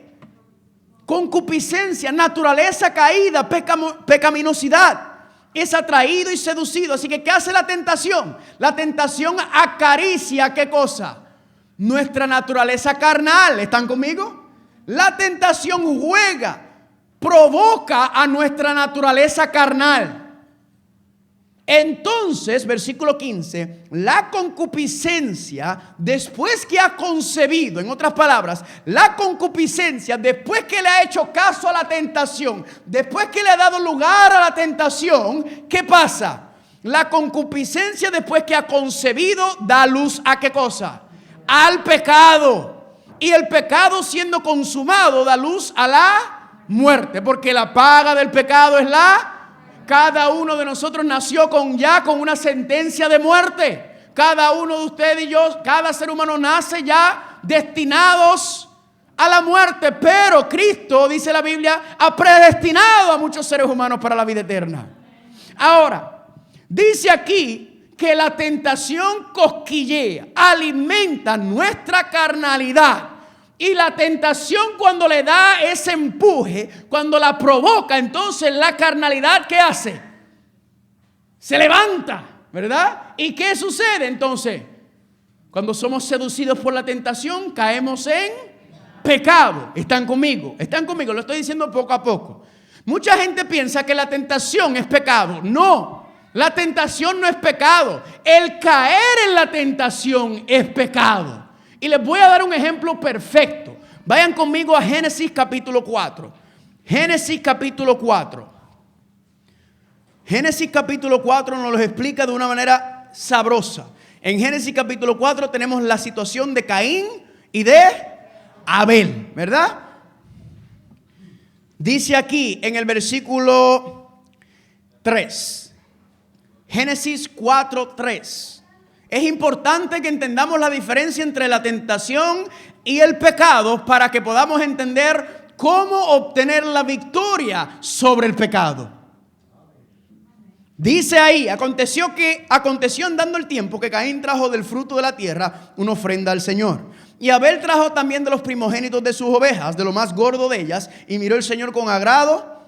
A: Concupiscencia, naturaleza caída, pecaminosidad es atraído y seducido. Así que ¿qué hace la tentación? La tentación acaricia ¿qué cosa? Nuestra naturaleza carnal. ¿Están conmigo? La tentación juega, provoca a nuestra naturaleza carnal. Entonces, versículo 15, la concupiscencia después que ha concebido, en otras palabras, la concupiscencia después que le ha hecho caso a la tentación, después que le ha dado lugar a la tentación, ¿qué pasa? La concupiscencia después que ha concebido da luz a ¿qué cosa? Al pecado. Y el pecado siendo consumado da luz a la muerte, porque la paga del pecado es cada uno de nosotros nació con una sentencia de muerte. Cada uno de ustedes y yo, cada ser humano nace ya destinados a la muerte. Pero Cristo, dice la Biblia, ha predestinado a muchos seres humanos para la vida eterna. Ahora, dice aquí que la tentación cosquillea, alimenta nuestra carnalidad. Y la tentación cuando le da ese empuje, cuando la provoca, entonces la carnalidad ¿qué hace? Se levanta, ¿verdad? ¿Y qué sucede entonces? Cuando somos seducidos por la tentación, caemos en pecado. ¿Están conmigo? ¿Están conmigo? Lo estoy diciendo poco a poco. Mucha gente piensa que la tentación es pecado. No, la tentación no es pecado. El caer en la tentación es pecado. Y les voy a dar un ejemplo perfecto. Vayan conmigo a Génesis capítulo 4. Génesis capítulo 4. Génesis capítulo 4 nos lo explica de una manera sabrosa. En Génesis capítulo 4 tenemos la situación de Caín y de Abel, ¿verdad? Dice aquí en el versículo 3, Génesis 4:3. Es importante que entendamos la diferencia entre la tentación y el pecado para que podamos entender cómo obtener la victoria sobre el pecado. Dice ahí, aconteció andando el tiempo que Caín trajo del fruto de la tierra una ofrenda al Señor. Y Abel trajo también de los primogénitos de sus ovejas, de lo más gordo de ellas, y miró el Señor con agrado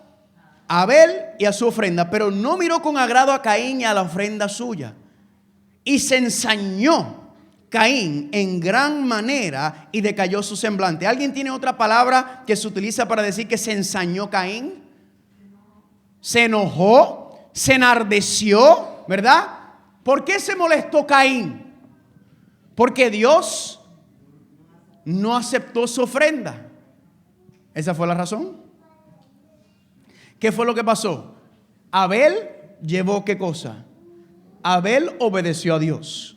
A: a Abel y a su ofrenda, pero no miró con agrado a Caín y a la ofrenda suya. Y se ensañó Caín en gran manera y decayó su semblante. ¿Alguien tiene otra palabra que se utiliza para decir que se ensañó Caín? Se enojó, se enardeció, ¿verdad? ¿Por qué se molestó Caín? Porque Dios no aceptó su ofrenda. ¿Esa fue la razón? ¿Qué fue lo que pasó? Abel llevó ¿qué cosa? Abel obedeció a Dios.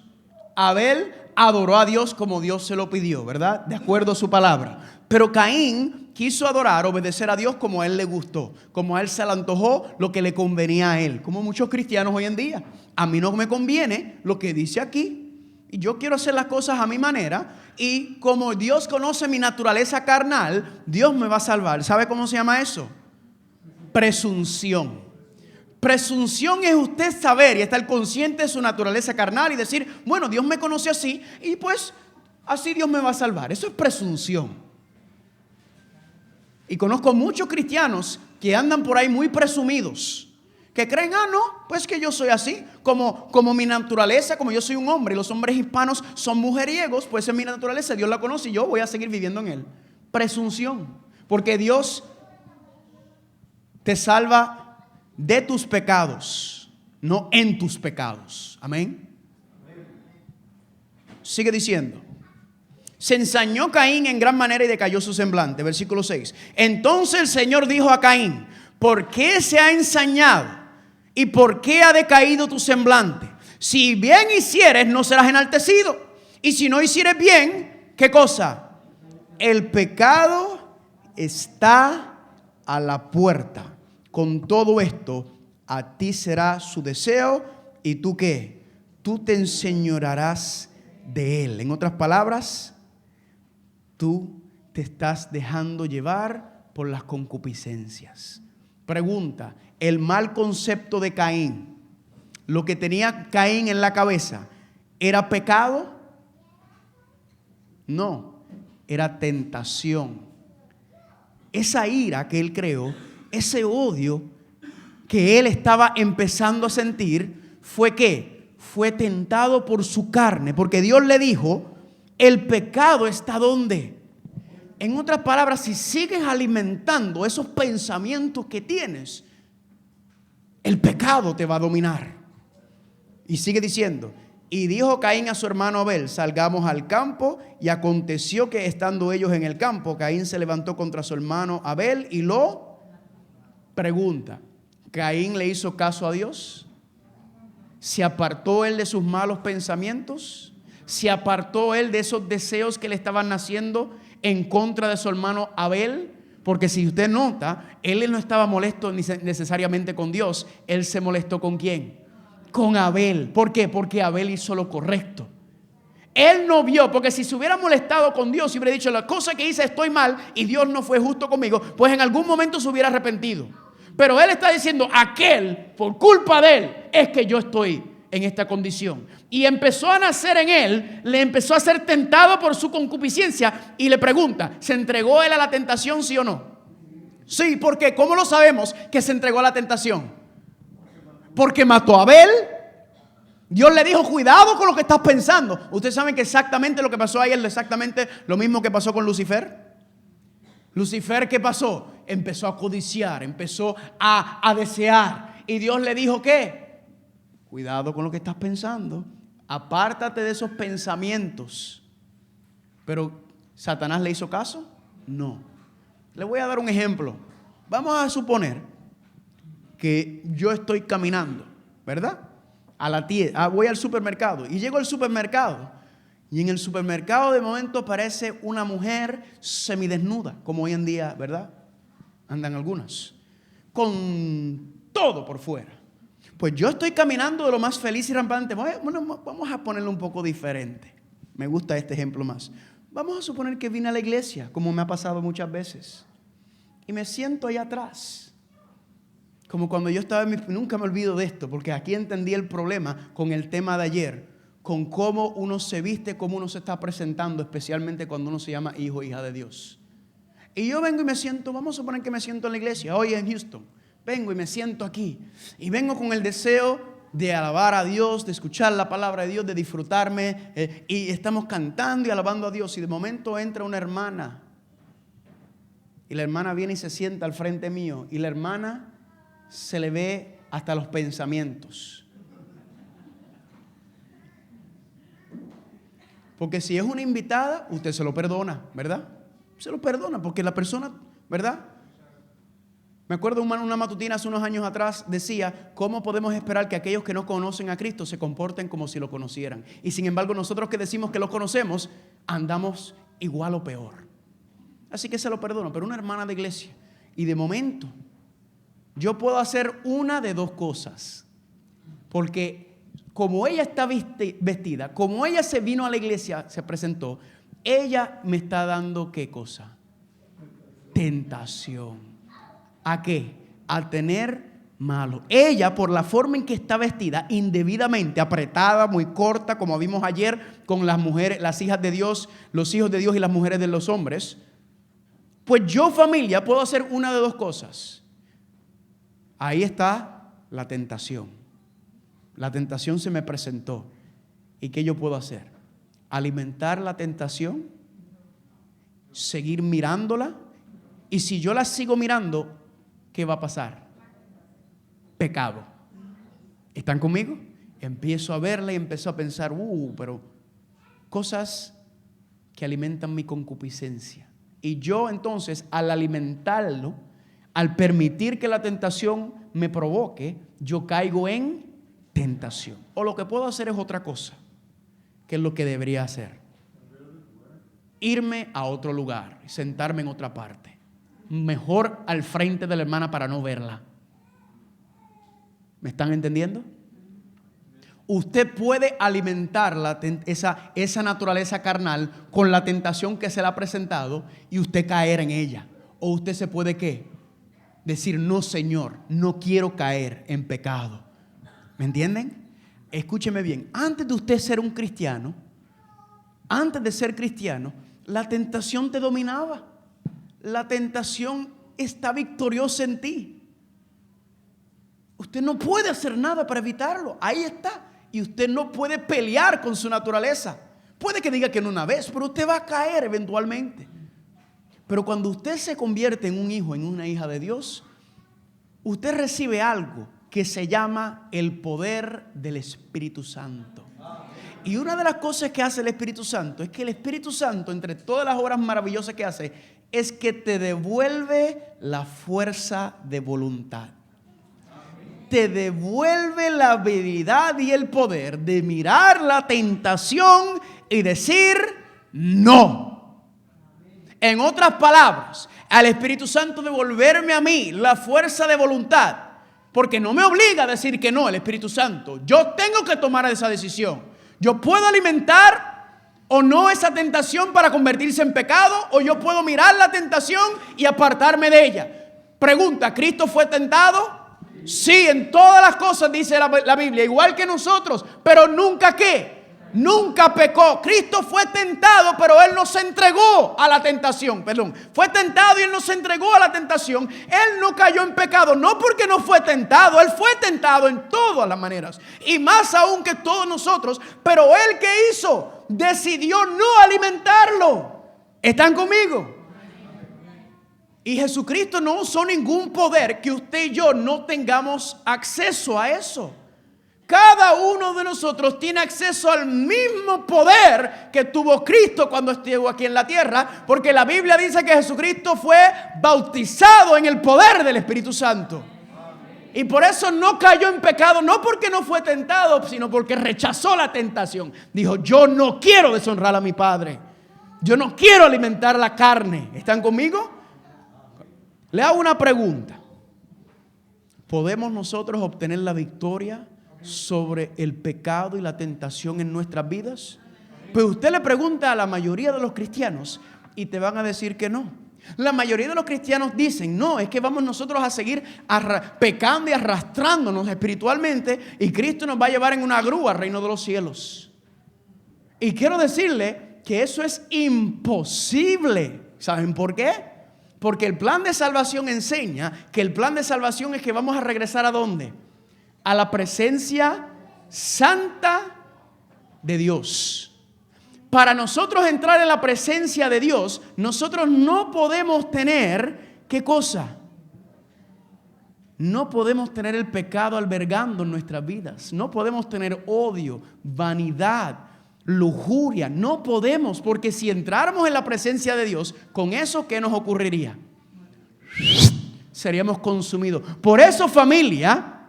A: Abel adoró a Dios como Dios se lo pidió, ¿verdad? De acuerdo a su palabra. Pero Caín quiso adorar, obedecer a Dios como a él le gustó, como a él se le antojó, lo que le convenía a él. Como muchos cristianos hoy en día. A mí no me conviene lo que dice aquí. Y yo quiero hacer las cosas a mi manera. Y como Dios conoce mi naturaleza carnal, Dios me va a salvar. ¿Sabe cómo se llama eso? Presunción. Presunción es usted saber y estar consciente de su naturaleza carnal y decir, bueno, Dios me conoce así y pues así Dios me va a salvar. Eso es presunción. Y conozco muchos cristianos que andan por ahí muy presumidos, que creen, no, pues que yo soy así, como mi naturaleza, como yo soy un hombre y los hombres hispanos son mujeriegos, pues es mi naturaleza, Dios la conoce y yo voy a seguir viviendo en él. Presunción, porque Dios te salva de tus pecados, no en tus pecados. Amén. Sigue diciendo. Se ensañó Caín en gran manera y decayó su semblante. Versículo 6. Entonces el Señor dijo a Caín, ¿por qué se ha ensañado? ¿Y por qué ha decaído tu semblante? Si bien hicieres, no serás enaltecido. Y si no hicieres bien, ¿qué cosa? El pecado está a la puerta. Con todo esto, a ti será su deseo. ¿Y tú qué? Tú te enseñorearás de él. En otras palabras, tú te estás dejando llevar por las concupiscencias. Pregunta, el mal concepto de Caín, lo que tenía Caín en la cabeza, ¿era pecado? No, era tentación. Esa ira que él creó, ese odio que él estaba empezando a sentir, ¿fue qué? Fue tentado por su carne, porque Dios le dijo, el pecado está ¿dónde? En otras palabras, si sigues alimentando esos pensamientos que tienes, el pecado te va a dominar. Y sigue diciendo, y dijo Caín a su hermano Abel, salgamos al campo. Y aconteció que estando ellos en el campo, Caín se levantó contra su hermano Abel y lo pregunta. ¿Caín le hizo caso a Dios? ¿Se apartó él de sus malos pensamientos? ¿Se apartó él de esos deseos que le estaban naciendo en contra de su hermano Abel? Porque si usted nota, él no estaba molesto necesariamente con Dios. Él se molestó ¿con quién? Con Abel. ¿Por qué? Porque Abel hizo lo correcto. Él no vio, porque si se hubiera molestado con Dios y hubiera dicho la cosa que hice estoy mal y Dios no fue justo conmigo, pues en algún momento se hubiera arrepentido. Pero él está diciendo, aquel, por culpa de él, es que yo estoy en esta condición. Y empezó a nacer en él, le empezó a ser tentado por su concupiscencia y le pregunta, ¿se entregó él a la tentación, sí o no? Sí, ¿por qué? ¿Cómo lo sabemos que se entregó a la tentación? Porque mató a Abel. Dios le dijo, cuidado con lo que estás pensando. Ustedes saben que exactamente lo que pasó ahí es exactamente lo mismo que pasó con Lucifer. Lucifer, ¿qué pasó? Empezó a codiciar, empezó a desear. Y Dios le dijo, ¿qué? Cuidado con lo que estás pensando. Apártate de esos pensamientos. Pero ¿Satanás le hizo caso? No. Le voy a dar un ejemplo. Vamos a suponer que yo estoy caminando, ¿verdad? Voy al supermercado y llego al supermercado y en el supermercado de momento aparece una mujer semidesnuda, como hoy en día, ¿verdad? Andan algunas, con todo por fuera. Pues yo estoy caminando de lo más feliz y rampante. Bueno, vamos a ponerlo un poco diferente. Me gusta este ejemplo más. Vamos a suponer que vine a la iglesia, como me ha pasado muchas veces, y me siento ahí atrás. Como cuando yo estaba nunca me olvido de esto, porque aquí entendí el problema con el tema de ayer, con cómo uno se viste, cómo uno se está presentando, especialmente cuando uno se llama hijo o hija de Dios. Y yo vengo y me siento, vamos a suponer que me siento en la iglesia, hoy en Houston. Vengo y me siento aquí y vengo con el deseo de alabar a Dios, de escuchar la palabra de Dios, de disfrutarme, y estamos cantando y alabando a Dios, y de momento entra una hermana y la hermana viene y se sienta al frente mío y la hermana se le ve hasta los pensamientos. Porque si es una invitada, usted se lo perdona, ¿verdad? Se lo perdona porque la persona, ¿verdad? Me acuerdo una matutina hace unos años atrás decía, ¿cómo podemos esperar que aquellos que no conocen a Cristo se comporten como si lo conocieran? Y sin embargo nosotros que decimos que lo conocemos, andamos igual o peor. Así que se lo perdono, pero una hermana de iglesia. Y de momento, yo puedo hacer una de dos cosas. Porque como ella está vestida, como ella se vino a la iglesia, se presentó, ella me está dando ¿qué cosa? Tentación. ¿A qué? A tener malo. Ella, por la forma en que está vestida, indebidamente apretada, muy corta, como vimos ayer con las mujeres, las hijas de Dios, los hijos de Dios y las mujeres de los hombres. Pues yo, familia, puedo hacer una de dos cosas. Ahí está la tentación. La tentación se me presentó. ¿Y qué yo puedo hacer? Alimentar la tentación, seguir mirándola, y si yo la sigo mirando, ¿qué va a pasar? Pecado. ¿Están conmigo? Empiezo a verla y empiezo a pensar, pero cosas que alimentan mi concupiscencia. Y yo entonces, al alimentarlo, al permitir que la tentación me provoque, yo caigo en tentación. O lo que puedo hacer es otra cosa, que es lo que debería hacer. Irme a otro lugar, sentarme en otra parte. Mejor al frente de la hermana para no verla. ¿Me están entendiendo? Usted puede alimentar esa naturaleza carnal con la tentación que se le ha presentado y usted caer en ella. O usted se puede ¿qué? Decir, no, Señor, no quiero caer en pecado. ¿Me entienden? Escúcheme bien. Antes de usted ser un cristiano, antes de ser cristiano, la tentación te dominaba. La tentación está victoriosa en ti. Usted no puede hacer nada para evitarlo. Ahí está. Y usted no puede pelear con su naturaleza. Puede que diga que no una vez, pero usted va a caer eventualmente. Pero cuando usted se convierte en un hijo, en una hija de Dios, usted recibe algo que se llama el poder del Espíritu Santo. Y una de las cosas que hace el Espíritu Santo es que el Espíritu Santo, entre todas las obras maravillosas que hace, es que te devuelve la fuerza de voluntad. Te devuelve la habilidad y el poder de mirar la tentación y decir no. En otras palabras, al Espíritu Santo devolverme a mí la fuerza de voluntad, porque no me obliga a decir que no el Espíritu Santo. Yo tengo que tomar esa decisión. Yo puedo alimentar o no esa tentación para convertirse en pecado, o yo puedo mirar la tentación y apartarme de ella. Pregunta, ¿Cristo fue tentado? Sí, en todas las cosas dice la Biblia, igual que nosotros, pero nunca ¿qué? Nunca pecó. Cristo fue tentado, pero Él no se entregó a la tentación. Fue tentado y Él no se entregó a la tentación. Él no cayó en pecado, no porque no fue tentado. Él fue tentado en todas las maneras, y más aún que todos nosotros. Pero Él, ¿qué hizo? Decidió no alimentarlo. ¿Están conmigo? Y Jesucristo no usó ningún poder que usted y yo no tengamos acceso a eso. Cada uno de nosotros tiene acceso al mismo poder que tuvo Cristo cuando estuvo aquí en la tierra, porque la Biblia dice que Jesucristo fue bautizado en el poder del Espíritu Santo. Y por eso no cayó en pecado, no porque no fue tentado, sino porque rechazó la tentación. Dijo, yo no quiero deshonrar a mi padre. Yo no quiero alimentar la carne. ¿Están conmigo? Le hago una pregunta. ¿Podemos nosotros obtener la victoria sobre el pecado y la tentación en nuestras vidas? Pues usted le pregunta a la mayoría de los cristianos y te van a decir que no. La mayoría de los cristianos dicen, no, es que vamos nosotros a seguir pecando y arrastrándonos espiritualmente y Cristo nos va a llevar en una grúa al reino de los cielos. Y quiero decirle que eso es imposible. ¿Saben por qué? Porque el plan de salvación enseña que el plan de salvación es que vamos a regresar ¿a dónde? A la presencia santa de Dios. Para nosotros entrar en la presencia de Dios, nosotros no podemos tener, ¿qué cosa? No podemos tener el pecado albergando en nuestras vidas. No podemos tener odio, vanidad, lujuria. No podemos, porque si entráramos en la presencia de Dios, con eso, ¿qué nos ocurriría? Seríamos consumidos. Por eso, familia...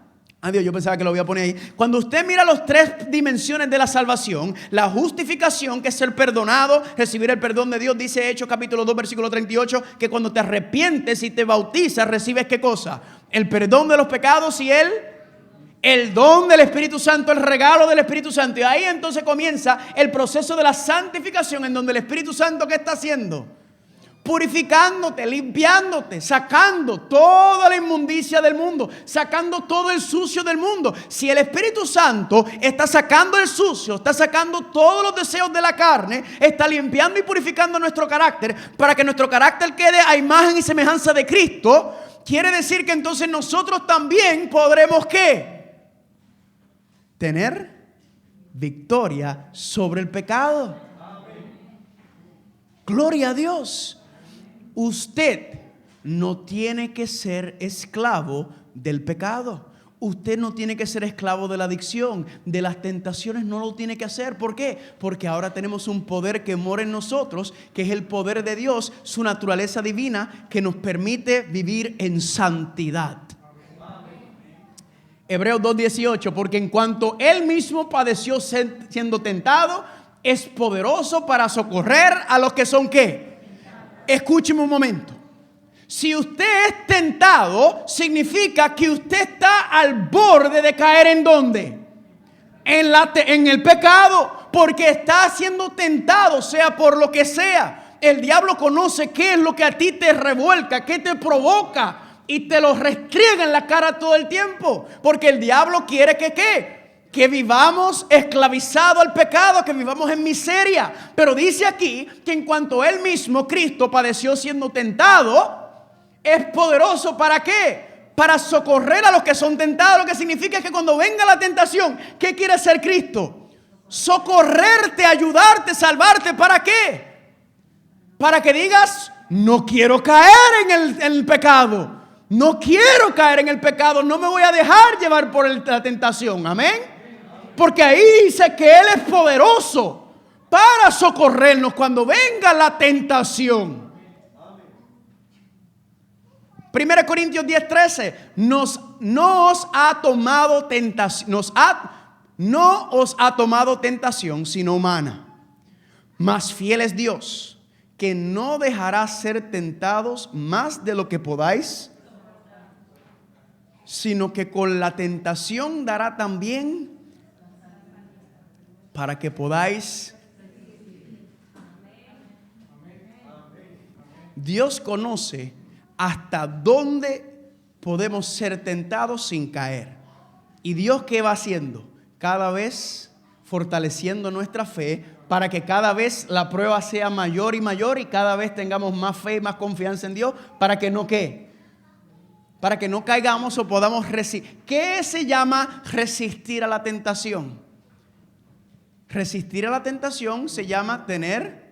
A: Adiós, yo pensaba que lo voy a poner ahí. Cuando usted mira las tres dimensiones de la salvación, la justificación, que es ser perdonado, recibir el perdón de Dios, dice Hechos capítulo 2, versículo 38, que cuando te arrepientes y te bautizas, recibes ¿qué cosa? El perdón de los pecados y el don del Espíritu Santo, el regalo del Espíritu Santo. Y ahí entonces comienza el proceso de la santificación, en donde el Espíritu Santo, ¿qué está haciendo? Purificándote, limpiándote, sacando toda la inmundicia del mundo, sacando todo el sucio del mundo. Si el Espíritu Santo está sacando el sucio, está sacando todos los deseos de la carne, está limpiando y purificando nuestro carácter para que nuestro carácter quede a imagen y semejanza de Cristo, quiere decir que entonces nosotros también podremos ¿qué? Tener victoria sobre el pecado. Gloria a Dios. Usted no tiene que ser esclavo del pecado. Usted no tiene que ser esclavo de la adicción, de las tentaciones, no lo tiene que hacer. ¿Por qué? Porque ahora tenemos un poder que mora en nosotros, que es el poder de Dios, su naturaleza divina, que nos permite vivir en santidad. Hebreos 2:18, porque en cuanto Él mismo padeció siendo tentado, es poderoso para socorrer a los que son ¿qué? Escúcheme un momento. Si usted es tentado, significa que usted está al borde de caer ¿en dónde? En el pecado, porque está siendo tentado, sea por lo que sea. El diablo conoce qué es lo que a ti te revuelca, qué te provoca y te lo restriega en la cara todo el tiempo, porque el diablo quiere que ¿qué? Que vivamos esclavizados al pecado, que vivamos en miseria. Pero dice aquí que en cuanto Él mismo, Cristo, padeció siendo tentado, es poderoso ¿para qué? Para socorrer a los que son tentados. Lo que significa que cuando venga la tentación, ¿qué quiere hacer Cristo? Socorrerte, ayudarte, salvarte. ¿Para qué? Para que digas, no quiero caer en el pecado. No quiero caer en el pecado. No me voy a dejar llevar por la tentación. Amén. Porque ahí dice que Él es poderoso para socorrernos cuando venga la tentación. 1 Corintios 10:13 no os ha tomado tentación sino humana. Mas fiel es Dios, que no dejará ser tentados más de lo que podáis, sino que con la tentación dará también para que podáis. Dios conoce hasta dónde podemos ser tentados sin caer. ¿Y Dios qué va haciendo? Cada vez fortaleciendo nuestra fe para que cada vez la prueba sea mayor y mayor y cada vez tengamos más fe y más confianza en Dios para que no ¿qué? Para que no caigamos o podamos resistir. ¿Qué se llama resistir a la tentación? Resistir a la tentación se llama tener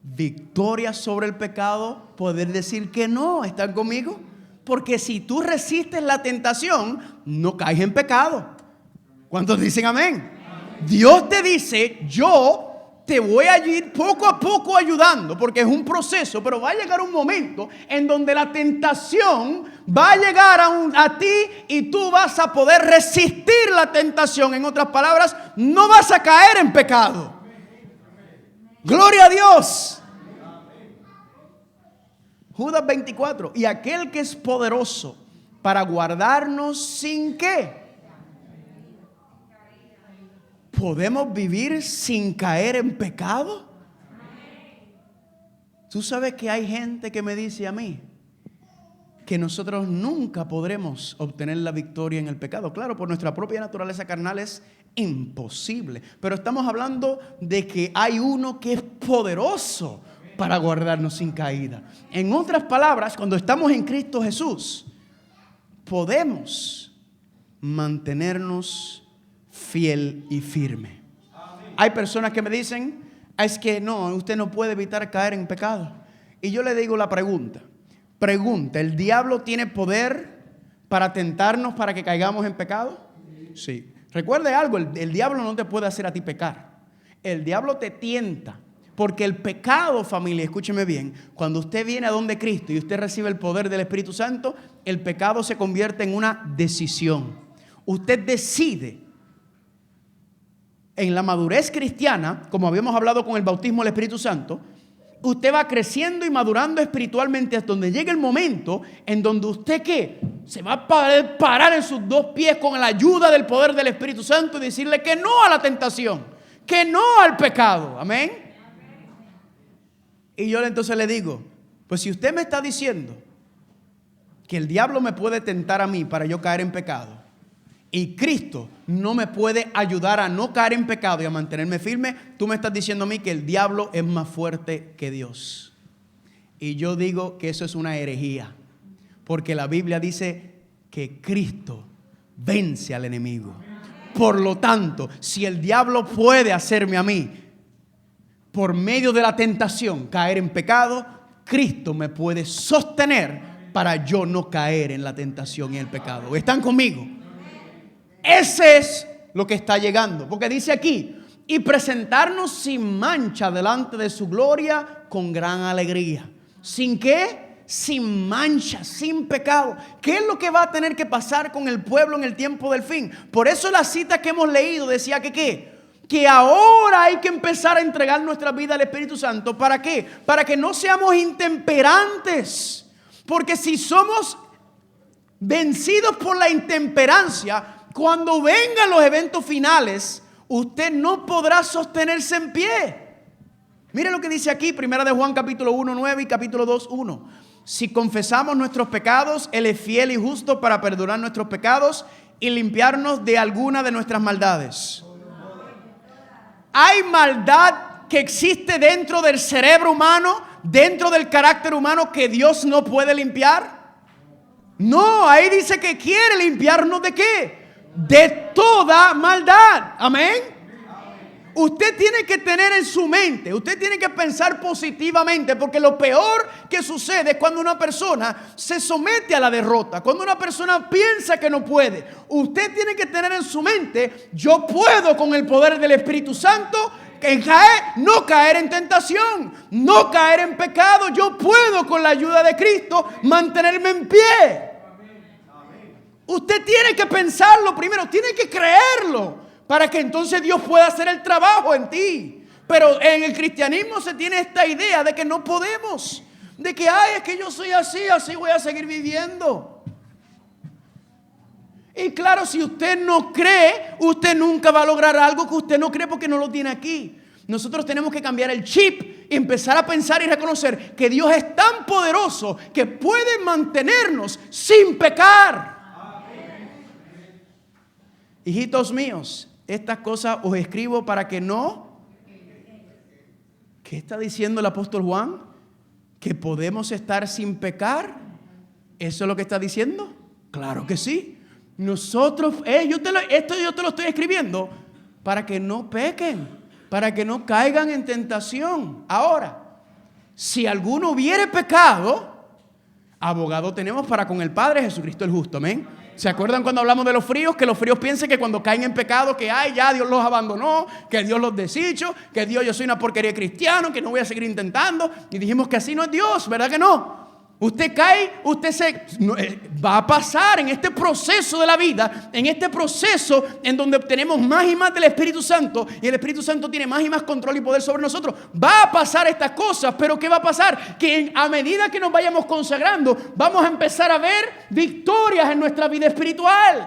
A: victoria sobre el pecado, poder decir que no. ¿Están conmigo? Porque si tú resistes la tentación, no caes en pecado. ¿Cuántos dicen amén? Dios te dice, yo te voy a ir poco a poco ayudando, porque es un proceso, pero va a llegar un momento en donde la tentación va a llegar a ti y tú vas a poder resistir la tentación. En otras palabras, no vas a caer en pecado. Gloria a Dios. Judas 24. Y aquel que es poderoso para guardarnos sin qué. ¿Podemos vivir sin caer en pecado? Tú sabes que hay gente que me dice a mí que nosotros nunca podremos obtener la victoria en el pecado. Claro, por nuestra propia naturaleza carnal es imposible. Pero estamos hablando de que hay uno que es poderoso para guardarnos sin caída. En otras palabras, cuando estamos en Cristo Jesús, podemos mantenernos fiel y firme. Hay personas que me dicen, es que no, usted no puede evitar caer en pecado. Y yo le digo la pregunta, ¿el diablo tiene poder para tentarnos para que caigamos en pecado? Sí. Recuerde algo, el diablo no te puede hacer a ti pecar. El diablo te tienta. Porque el pecado, familia, escúcheme bien, cuando usted viene a donde Cristo y usted recibe el poder del Espíritu Santo, el pecado se convierte en una decisión. Usted decide. En la madurez cristiana, como habíamos hablado con el bautismo del Espíritu Santo, usted va creciendo y madurando espiritualmente hasta donde llegue el momento en donde usted ¿qué? Se va a parar en sus dos pies con la ayuda del poder del Espíritu Santo y decirle que no a la tentación, que no al pecado. Amén. Y yo entonces le digo, pues si usted me está diciendo que el diablo me puede tentar a mí para yo caer en pecado, y Cristo no me puede ayudar a no caer en pecado y a mantenerme firme, tú me estás diciendo a mí que el diablo es más fuerte que Dios. Y yo digo que eso es una herejía, porque la Biblia dice que Cristo vence al enemigo. Por lo tanto, si el diablo puede hacerme a mí, por medio de la tentación, caer en pecado, Cristo me puede sostener para yo no caer en la tentación y el pecado. ¿Están conmigo? Ese es lo que está llegando. Porque dice aquí, y presentarnos sin mancha delante de su gloria con gran alegría. ¿Sin qué? Sin mancha, sin pecado. ¿Qué es lo que va a tener que pasar con el pueblo en el tiempo del fin? Por eso la cita que hemos leído decía que ¿qué? Que ahora hay que empezar a entregar nuestra vida al Espíritu Santo. ¿Para qué? Para que no seamos intemperantes. Porque si somos vencidos por la intemperancia, cuando vengan los eventos finales, usted no podrá sostenerse en pie. Mire lo que dice aquí, 1 de Juan capítulo 1:9 y capítulo 2:1. Si confesamos nuestros pecados, Él es fiel y justo para perdonar nuestros pecados y limpiarnos de alguna de nuestras maldades. ¿Hay maldad que existe dentro del cerebro humano, dentro del carácter humano que Dios no puede limpiar? No, ahí dice que quiere limpiarnos ¿de qué? De toda maldad. Amén. Usted tiene que tener en su mente, usted tiene que pensar positivamente, porque lo peor que sucede es cuando una persona se somete a la derrota, cuando una persona piensa que no puede. Usted tiene que tener en su mente, yo puedo con el poder del Espíritu Santo no caer en tentación, no caer en pecado. Yo puedo con la ayuda de Cristo mantenerme en pie. Usted tiene que pensarlo primero, tiene que creerlo, para que entonces Dios pueda hacer el trabajo en ti. Pero en el cristianismo se tiene esta idea de que no podemos, de que es que yo soy así voy a seguir viviendo. Y claro, si usted no cree, usted nunca va a lograr algo que usted no cree, porque no lo tiene aquí. Nosotros tenemos que cambiar el chip y empezar a pensar y reconocer que Dios es tan poderoso que puede mantenernos sin pecar. Hijitos míos, estas cosas os escribo para que no... ¿Qué está diciendo el apóstol Juan? ¿Que podemos estar sin pecar? ¿Eso es lo que está diciendo? Claro que sí. Nosotros, yo te lo estoy escribiendo para que no pequen, para que no caigan en tentación. Ahora, si alguno hubiere pecado, abogado tenemos para con el Padre, Jesucristo el justo. Amén.
B: ¿Se acuerdan cuando hablamos de los fríos? Que los fríos piensan que cuando caen en pecado, que ay, ya Dios los abandonó, que Dios los deshizo, que Dios, yo soy una porquería cristiano, que no voy a seguir intentando. Y dijimos que así no es Dios, ¿verdad que no? Usted cae, va a pasar en este proceso de la vida, en este proceso en donde obtenemos más y más del Espíritu Santo, y el Espíritu Santo tiene más y más control y poder sobre nosotros. Va a pasar estas cosas, pero ¿qué va a pasar? Que a medida que nos vayamos consagrando, vamos a empezar a ver victorias en nuestra vida espiritual.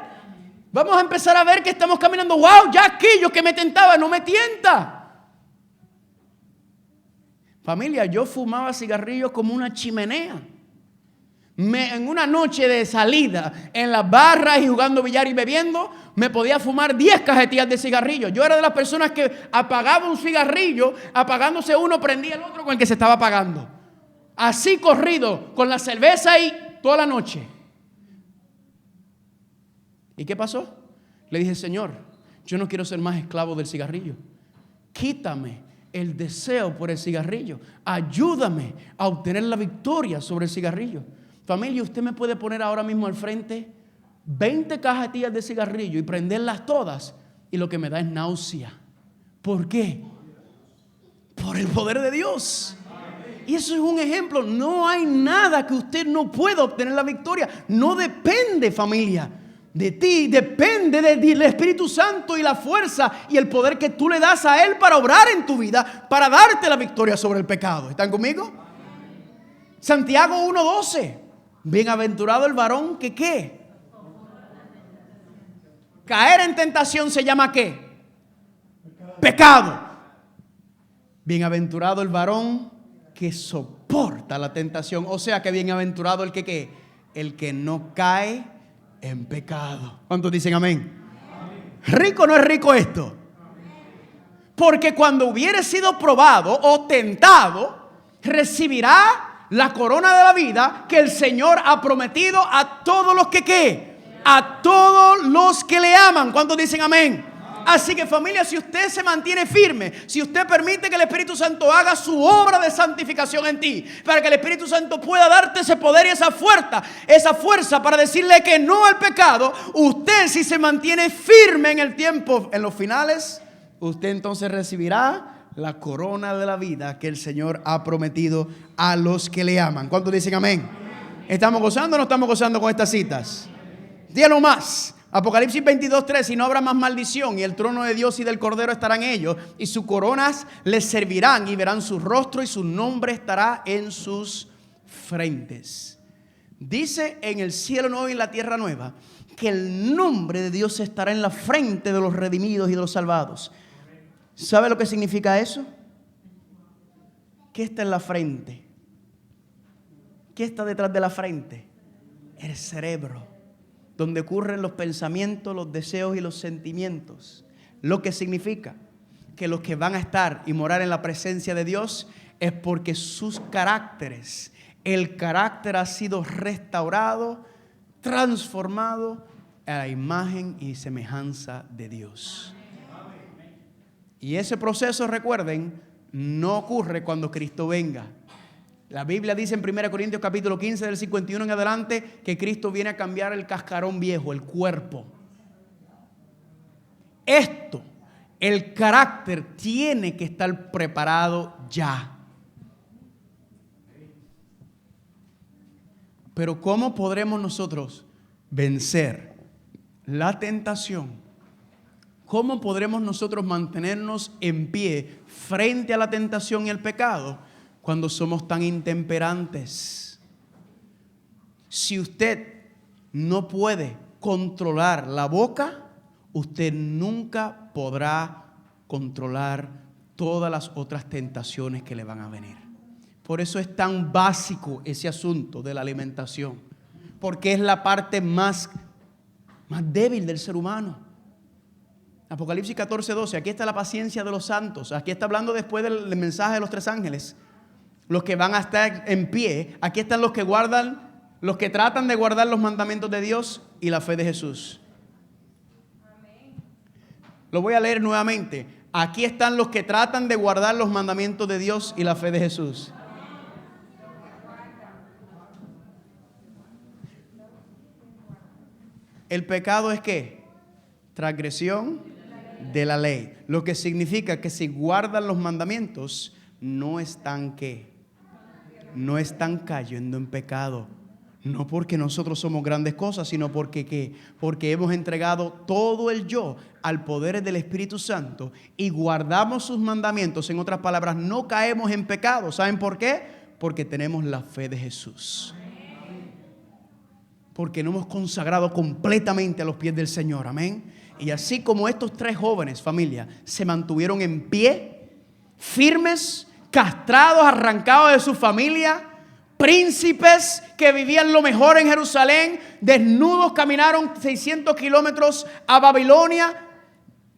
B: Vamos a empezar a ver que estamos caminando. ¡Wow! Ya aquello que me tentaba no me tienta. Familia, yo fumaba cigarrillos como una chimenea. En una noche de salida, en las barras y jugando billar y bebiendo, me podía fumar 10 cajetillas de cigarrillos. Yo era de las personas que apagaba un cigarrillo, apagándose uno, prendía el otro con el que se estaba apagando. Así corrido, con la cerveza ahí toda la noche. ¿Y qué pasó? Le dije, Señor, yo no quiero ser más esclavo del cigarrillo. Quítame el deseo por el cigarrillo. Ayúdame a obtener la victoria sobre el cigarrillo. Familia, usted me puede poner ahora mismo al frente 20 cajetillas de cigarrillo y prenderlas todas, y lo que me da es náusea. ¿Por qué? Por el poder de Dios. Y eso es un ejemplo. No hay nada que usted no pueda obtener la victoria. No depende, familia, de ti. Depende del Espíritu Santo y la fuerza y el poder que tú le das a Él para obrar en tu vida, para darte la victoria sobre el pecado. ¿Están conmigo? Santiago 1:12. Bienaventurado el varón que ¿qué? Caer en tentación se llama ¿qué? Pecado. Bienaventurado el varón que soporta la tentación. O sea que bienaventurado el que ¿qué? El que no cae en pecado. ¿Cuántos dicen amén? ¿Rico o no es rico esto? Porque cuando hubiere sido probado o tentado, recibirá la corona de la vida que el Señor ha prometido a todos los que ¿qué? A todos los que le aman. ¿Cuántos dicen amén? Así que, familia, si usted se mantiene firme, si usted permite que el Espíritu Santo haga su obra de santificación en ti, para que el Espíritu Santo pueda darte ese poder y esa fuerza para decirle que no al pecado, usted, si se mantiene firme en el tiempo, en los finales, usted entonces recibirá la corona de la vida que el Señor ha prometido a los que le aman. ¿Cuántos dicen amén? ¿Estamos gozando o no estamos gozando con estas citas? Dígalo más. Apocalipsis 22:3. Y no habrá más maldición, y el trono de Dios y del Cordero estarán ellos, y sus coronas les servirán, y verán su rostro, y su nombre estará en sus frentes. Dice en el cielo nuevo y en la tierra nueva que el nombre de Dios estará en la frente de los redimidos y de los salvados. ¿Sabe lo que significa eso? ¿Qué está en la frente? ¿Qué está detrás de la frente? El cerebro, donde ocurren los pensamientos, los deseos y los sentimientos. Lo que significa que los que van a estar y morar en la presencia de Dios es porque sus caracteres, el carácter ha sido restaurado, transformado a la imagen y semejanza de Dios. Y ese proceso, recuerden, no ocurre cuando Cristo venga. La Biblia dice en 1 Corintios capítulo 15 del 51 en adelante que Cristo viene a cambiar el cascarón viejo, el cuerpo. Esto, el carácter tiene que estar preparado ya. Pero ¿cómo podremos nosotros vencer la tentación? ¿Cómo podremos nosotros mantenernos en pie frente a la tentación y el pecado cuando somos tan intemperantes? Si usted no puede controlar la boca, usted nunca podrá controlar todas las otras tentaciones que le van a venir. Por eso es tan básico ese asunto de la alimentación, porque es la parte más débil del ser humano. Apocalipsis 14:12, aquí está la paciencia de los santos. Aquí está hablando después del mensaje de los 3 ángeles. Los que van a estar en pie. Aquí están los que guardan, los que tratan de guardar los mandamientos de Dios y la fe de Jesús. Lo voy a leer nuevamente. Aquí están los que tratan de guardar los mandamientos de Dios y la fe de Jesús. El pecado es ¿qué? Transgresión de la ley. Lo que significa que si guardan los mandamientos, no están ¿qué? No están cayendo en pecado. No porque nosotros somos grandes cosas, sino porque ¿qué? Porque hemos entregado todo el yo al poder del Espíritu Santo y guardamos sus mandamientos. En otras palabras, no caemos en pecado. ¿Saben por qué? Porque tenemos la fe de Jesús. Porque nos hemos consagrado completamente a los pies del Señor. Amén. Y así como estos 3 jóvenes, familia, se mantuvieron en pie, firmes, castrados, arrancados de su familia, príncipes que vivían lo mejor en Jerusalén, desnudos, caminaron 600 kilómetros a Babilonia,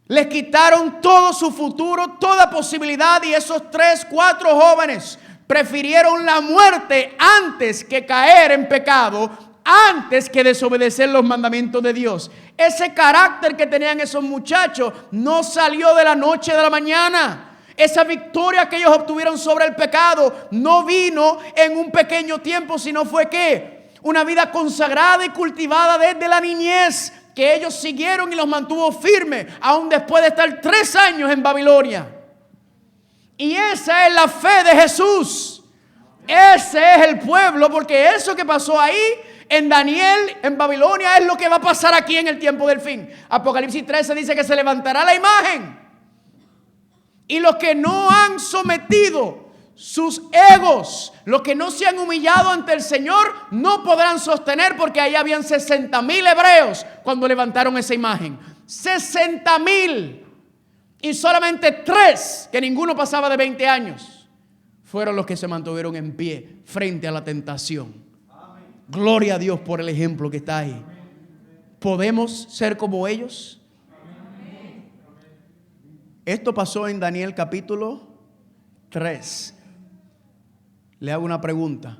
B: les quitaron todo su futuro, toda posibilidad, y esos 3, 4 jóvenes prefirieron la muerte antes que caer en pecado, antes que desobedecer los mandamientos de Dios. Ese carácter que tenían esos muchachos no salió de la noche a la mañana. Esa victoria que ellos obtuvieron sobre el pecado no vino en un pequeño tiempo, sino fue ¿qué? Una vida consagrada y cultivada desde la niñez, que ellos siguieron y los mantuvo firmes, aún después de estar 3 años en Babilonia. Y esa es la fe de Jesús. Ese es el pueblo, porque eso que pasó ahí en Daniel, en Babilonia, es lo que va a pasar aquí en el tiempo del fin. Apocalipsis 13 dice que se levantará la imagen. Y los que no han sometido sus egos, los que no se han humillado ante el Señor, no podrán sostener, porque ahí habían 60,000 hebreos cuando levantaron esa imagen. 60,000. Y solamente 3, que ninguno pasaba de 20 años, fueron los que se mantuvieron en pie frente a la tentación. Amén. Gloria a Dios por el ejemplo que está ahí. ¿Podemos ser como ellos? Esto pasó en Daniel capítulo 3. Le hago una pregunta.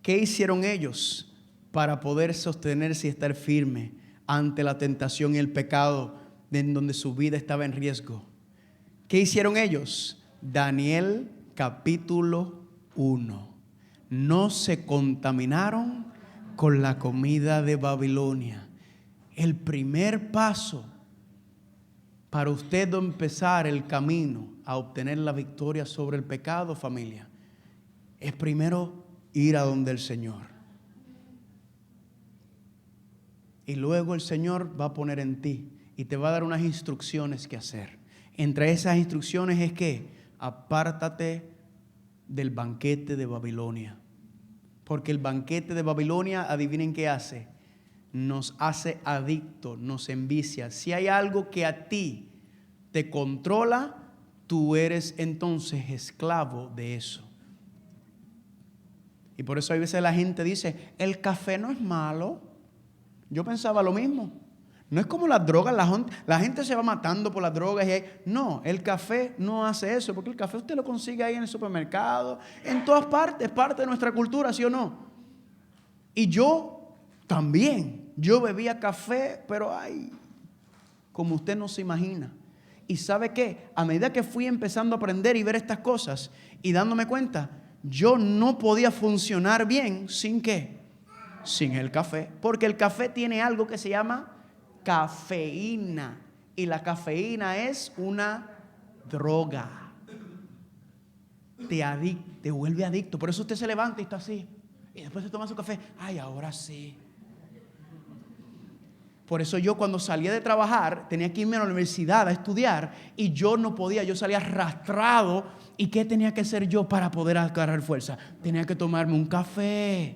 B: ¿Qué hicieron ellos para poder sostenerse y estar firme ante la tentación y el pecado en donde su vida estaba en riesgo? ¿Qué hicieron ellos? Daniel capítulo 1. No se contaminaron con la comida de Babilonia. El primer paso para usted empezar el camino a obtener la victoria sobre el pecado, familia, es primero ir a donde el Señor. Y luego el Señor va a poner en ti y te va a dar unas instrucciones que hacer. Entre esas instrucciones es que apártate del banquete de Babilonia. Porque el banquete de Babilonia, adivinen qué hace. Nos hace adictos, nos envicia. Si hay algo que a ti te controla, tú eres entonces esclavo de eso. Y por eso a veces la gente dice, el café no es malo. Yo pensaba lo mismo. No es como las drogas, la gente se va matando por las drogas. No, el café no hace eso, porque el café usted lo consigue ahí en el supermercado, en todas partes, es parte de nuestra cultura, ¿sí o no? Y yo también, yo bebía café, pero ay, como usted no se imagina. Y ¿sabe qué? A medida que fui empezando a aprender y ver estas cosas y dándome cuenta, yo no podía funcionar bien sin ¿qué? Sin el café. Porque el café tiene algo que se llama cafeína. Y la cafeína es una droga. Te vuelve adicto. Por eso usted se levanta y está así. Y después se toma su café. Ay, ahora sí. Por eso yo cuando salía de trabajar tenía que irme a la universidad a estudiar y yo no podía, yo salía arrastrado. ¿Y qué tenía que hacer yo para poder agarrar fuerza? Tenía que tomarme un café.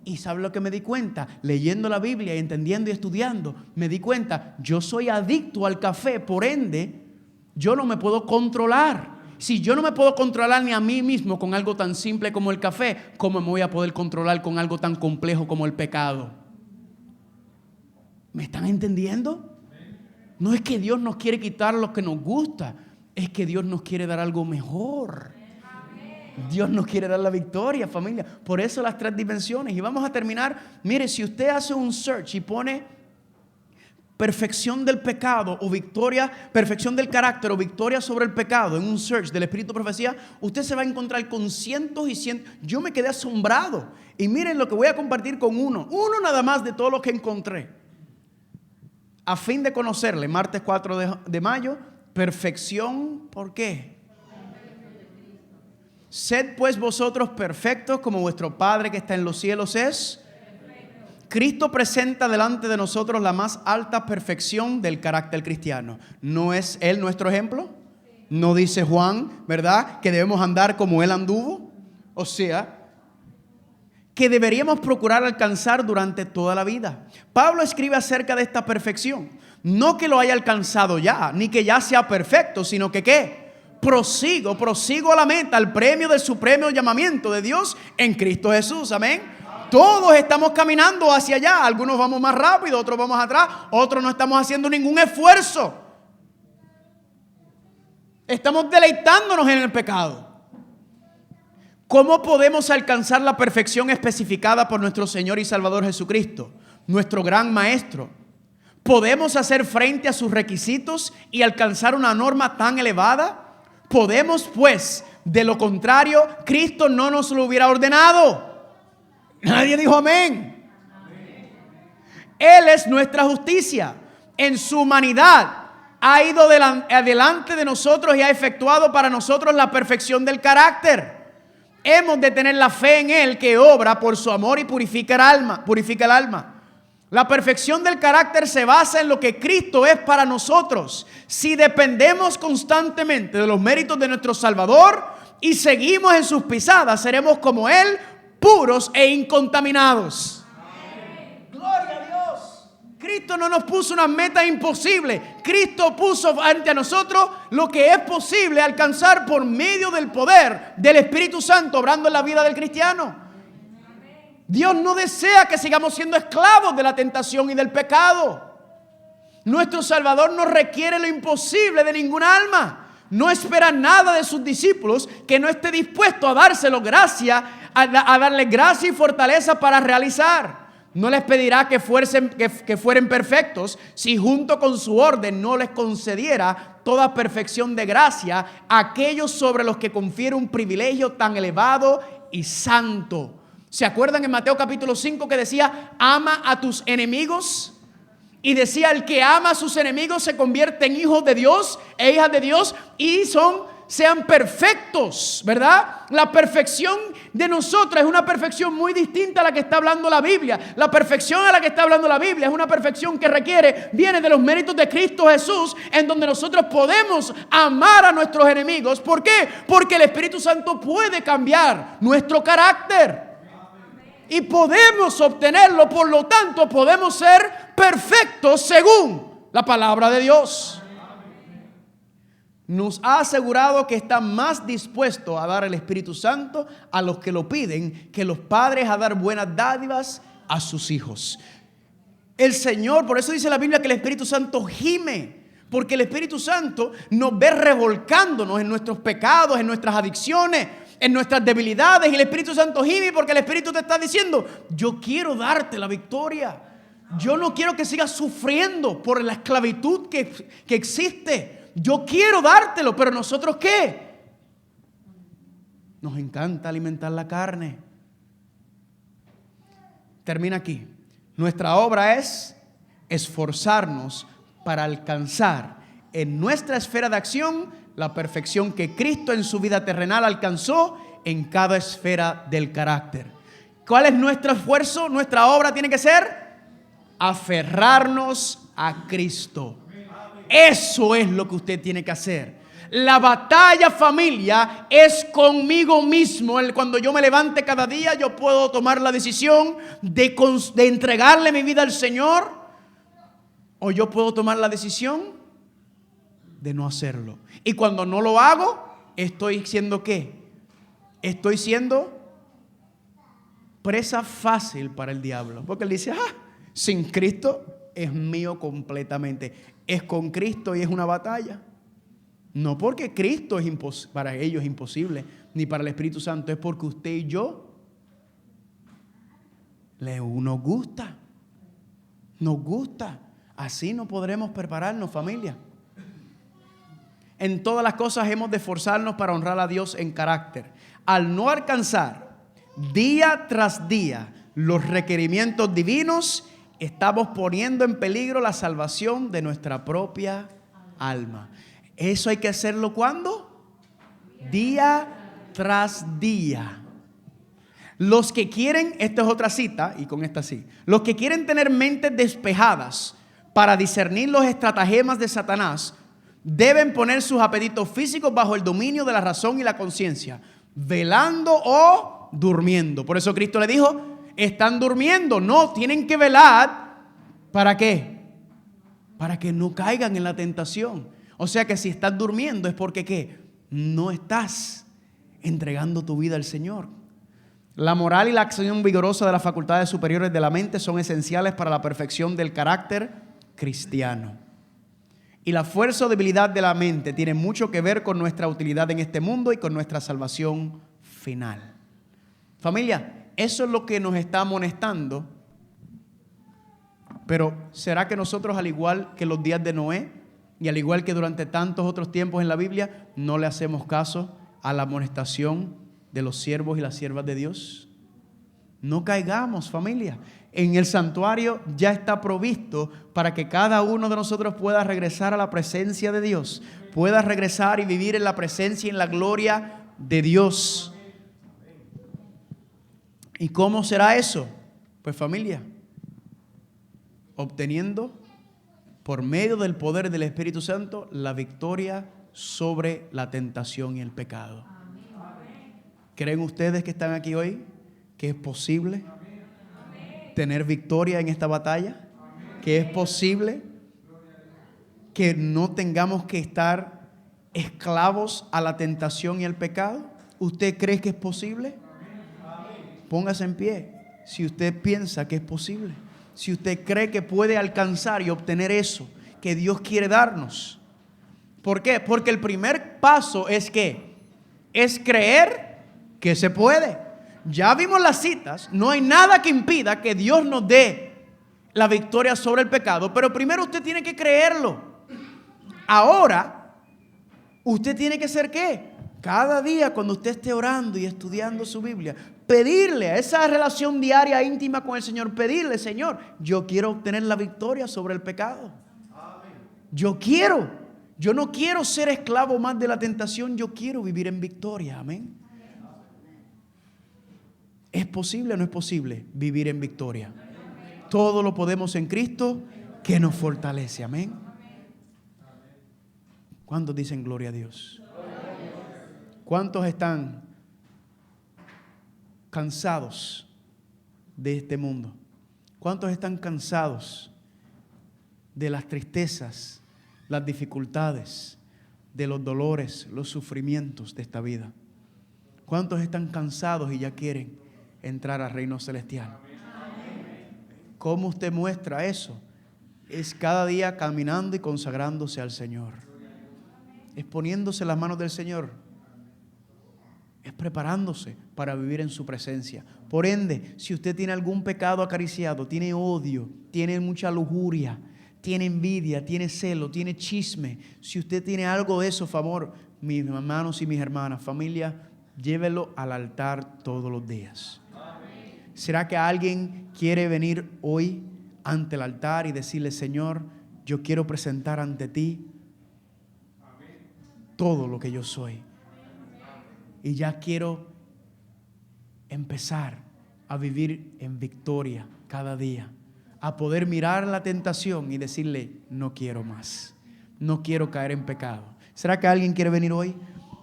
B: ¿Y sabe lo que me di cuenta? Leyendo la Biblia y entendiendo y estudiando, me di cuenta, yo soy adicto al café, por ende, yo no me puedo controlar. Si yo no me puedo controlar ni a mí mismo con algo tan simple como el café, ¿cómo me voy a poder controlar con algo tan complejo como el pecado? ¿Me están entendiendo? No es que Dios nos quiere quitar lo que nos gusta, es que Dios nos quiere dar algo mejor. Dios nos quiere dar la victoria, familia. Por eso las 3 dimensiones. Y vamos a terminar. Mire, si usted hace un search y pone perfección del pecado o victoria, perfección del carácter o victoria sobre el pecado en un search del Espíritu de Profecía, usted se va a encontrar con cientos y cientos. Yo me quedé asombrado. Y miren lo que voy a compartir con uno nada más de todos los que encontré. a fin de conocerle, martes 4 de mayo, perfección, ¿por qué? Sed pues vosotros perfectos como vuestro Padre que está en los cielos es. Cristo presenta delante de nosotros la más alta perfección del carácter cristiano. ¿No es Él nuestro ejemplo? ¿No dice Juan, verdad, que debemos andar como Él anduvo? O sea, que deberíamos procurar alcanzar durante toda la vida. Pablo escribe acerca de esta perfección. No que lo haya alcanzado ya, ni que ya sea perfecto, sino que ¿qué? Prosigo a la meta, al premio del supremo llamamiento de Dios en Cristo Jesús. Amén. Todos estamos caminando hacia allá. Algunos vamos más rápido, otros vamos atrás, otros no estamos haciendo ningún esfuerzo. Estamos deleitándonos en el pecado. ¿Cómo podemos alcanzar la perfección especificada por nuestro Señor y Salvador Jesucristo, nuestro gran Maestro? ¿Podemos hacer frente a sus requisitos y alcanzar una norma tan elevada? ¿Podemos, pues? De lo contrario, Cristo no nos lo hubiera ordenado. Nadie dijo amén. Él es nuestra justicia. En su humanidad ha ido adelante de nosotros y ha efectuado para nosotros la perfección del carácter. Hemos de tener la fe en Él que obra por su amor y purifica el alma. La perfección del carácter se basa en lo que Cristo es para nosotros. Si dependemos constantemente de los méritos de nuestro Salvador y seguimos en sus pisadas, seremos como Él, puros e incontaminados. Amén. Gloria a Dios. Cristo no nos puso una meta imposible. Cristo puso ante a nosotros lo que es posible alcanzar por medio del poder del Espíritu Santo obrando en la vida del cristiano. Dios no desea que sigamos siendo esclavos de la tentación y del pecado. Nuestro Salvador no requiere lo imposible de ninguna alma. No espera nada de sus discípulos que no esté dispuesto a dárselo gracia, a darle gracia y fortaleza para realizar. No les pedirá que fueren perfectos si junto con su orden no les concediera toda perfección de gracia a aquellos sobre los que confiere un privilegio tan elevado y santo. ¿Se acuerdan en Mateo capítulo 5 que decía, ama a tus enemigos? Y decía, el que ama a sus enemigos se convierte en hijos de Dios e hijas de Dios y sean perfectos, ¿verdad? La perfección de nosotros es una perfección muy distinta a la que está hablando la Biblia. La perfección a la que está hablando la Biblia es una perfección que viene de los méritos de Cristo Jesús, en donde nosotros podemos amar a nuestros enemigos. ¿Por qué? Porque el Espíritu Santo puede cambiar nuestro carácter. Y podemos obtenerlo, por lo tanto podemos ser perfectos según la palabra de Dios. Nos ha asegurado que está más dispuesto a dar el Espíritu Santo a los que lo piden que los padres a dar buenas dádivas a sus hijos. El Señor, por eso dice la Biblia que el Espíritu Santo gime, porque el Espíritu Santo nos ve revolcándonos en nuestros pecados, en nuestras adicciones, en nuestras debilidades, y el Espíritu Santo gime porque el Espíritu te está diciendo, yo quiero darte la victoria. Yo no quiero que sigas sufriendo por la esclavitud que existe. Yo quiero dártelo, pero nosotros ¿qué? Nos encanta alimentar la carne. Termina aquí. Nuestra obra es esforzarnos para alcanzar en nuestra esfera de acción la perfección que Cristo en su vida terrenal alcanzó en cada esfera del carácter. ¿Cuál es nuestro esfuerzo? Nuestra obra tiene que ser aferrarnos a Cristo. Eso es lo que usted tiene que hacer. La batalla, familia, es conmigo mismo. Cuando yo me levante cada día, yo puedo tomar la decisión de entregarle mi vida al Señor, o yo puedo tomar la decisión de no hacerlo. Y cuando no lo hago, estoy siendo ¿qué? Estoy siendo presa fácil para el diablo. Porque él dice, sin Cristo es mío completamente. Es con Cristo y es una batalla. No porque Cristo es para ellos es imposible, ni para el Espíritu Santo, es porque usted y yo nos gusta. Nos gusta. Así no podremos prepararnos, familia. En todas las cosas hemos de esforzarnos para honrar a Dios en carácter. Al no alcanzar día tras día los requerimientos divinos, estamos poniendo en peligro la salvación de nuestra propia alma. Eso hay que hacerlo ¿cuándo? Día tras día. Los que quieren, esta es otra cita y con esta sí. Los que quieren tener mentes despejadas para discernir los estratagemas de Satanás, deben poner sus apetitos físicos bajo el dominio de la razón y la conciencia, velando o durmiendo. Por eso Cristo le dijo, están durmiendo, no, tienen que velar. ¿Para qué? Para que no caigan en la tentación. O sea que si estás durmiendo es porque ¿qué? No estás entregando tu vida al Señor. La moral y la acción vigorosa de las facultades superiores de la mente son esenciales para la perfección del carácter cristiano. Y la fuerza o debilidad de la mente tiene mucho que ver con nuestra utilidad en este mundo y con nuestra salvación final. Familia, eso es lo que nos está amonestando. Pero ¿será que nosotros, al igual que los días de Noé y al igual que durante tantos otros tiempos en la Biblia, no le hacemos caso a la amonestación de los siervos y las siervas de Dios? No caigamos, familia. En el santuario ya está provisto para que cada uno de nosotros pueda regresar a la presencia de Dios, pueda regresar y vivir en la presencia y en la gloria de Dios. ¿Y cómo será eso? Pues familia, obteniendo por medio del poder del Espíritu Santo la victoria sobre la tentación y el pecado. ¿Creen ustedes que están aquí hoy que es posible tener victoria en esta batalla? ¿Que es posible que no tengamos que estar esclavos a la tentación y al pecado? ¿Usted cree que es posible? Póngase en pie si usted piensa que es posible. Si usted cree que puede alcanzar y obtener eso que Dios quiere darnos. ¿Por qué? Porque el primer paso es ¿qué? Es creer que se puede. Ya vimos las citas, no hay nada que impida que Dios nos dé la victoria sobre el pecado, pero primero usted tiene que creerlo. Ahora, usted tiene que hacer ¿qué? Cada día cuando usted esté orando y estudiando su Biblia, pedirle a esa relación diaria íntima con el Señor, pedirle, Señor, yo quiero obtener la victoria sobre el pecado. Yo no quiero ser esclavo más de la tentación, yo quiero vivir en victoria, amén. ¿Es posible o no es posible vivir en victoria? Todo lo podemos en Cristo que nos fortalece, amén. ¿Cuántos dicen gloria a Dios? ¿Cuántos están cansados de este mundo? ¿Cuántos están cansados de las tristezas, las dificultades, de los dolores, los sufrimientos de esta vida? ¿Cuántos están cansados y ya quieren entrar al reino celestial? ¿Cómo usted muestra eso? Es cada día caminando y consagrándose al Señor. Es poniéndose en las manos del Señor. Es preparándose para vivir en su presencia. Por ende, si usted tiene algún pecado acariciado, tiene odio, tiene mucha lujuria, tiene envidia, tiene celo, tiene chisme, si usted tiene algo de eso, favor, mis hermanos y mis hermanas, familia, llévelo al altar todos los días. ¿Será que alguien quiere venir hoy ante el altar y decirle, Señor, yo quiero presentar ante ti todo lo que yo soy? Y ya quiero empezar a vivir en victoria cada día, a poder mirar la tentación y decirle, no quiero más, no quiero caer en pecado. ¿Será que alguien quiere venir hoy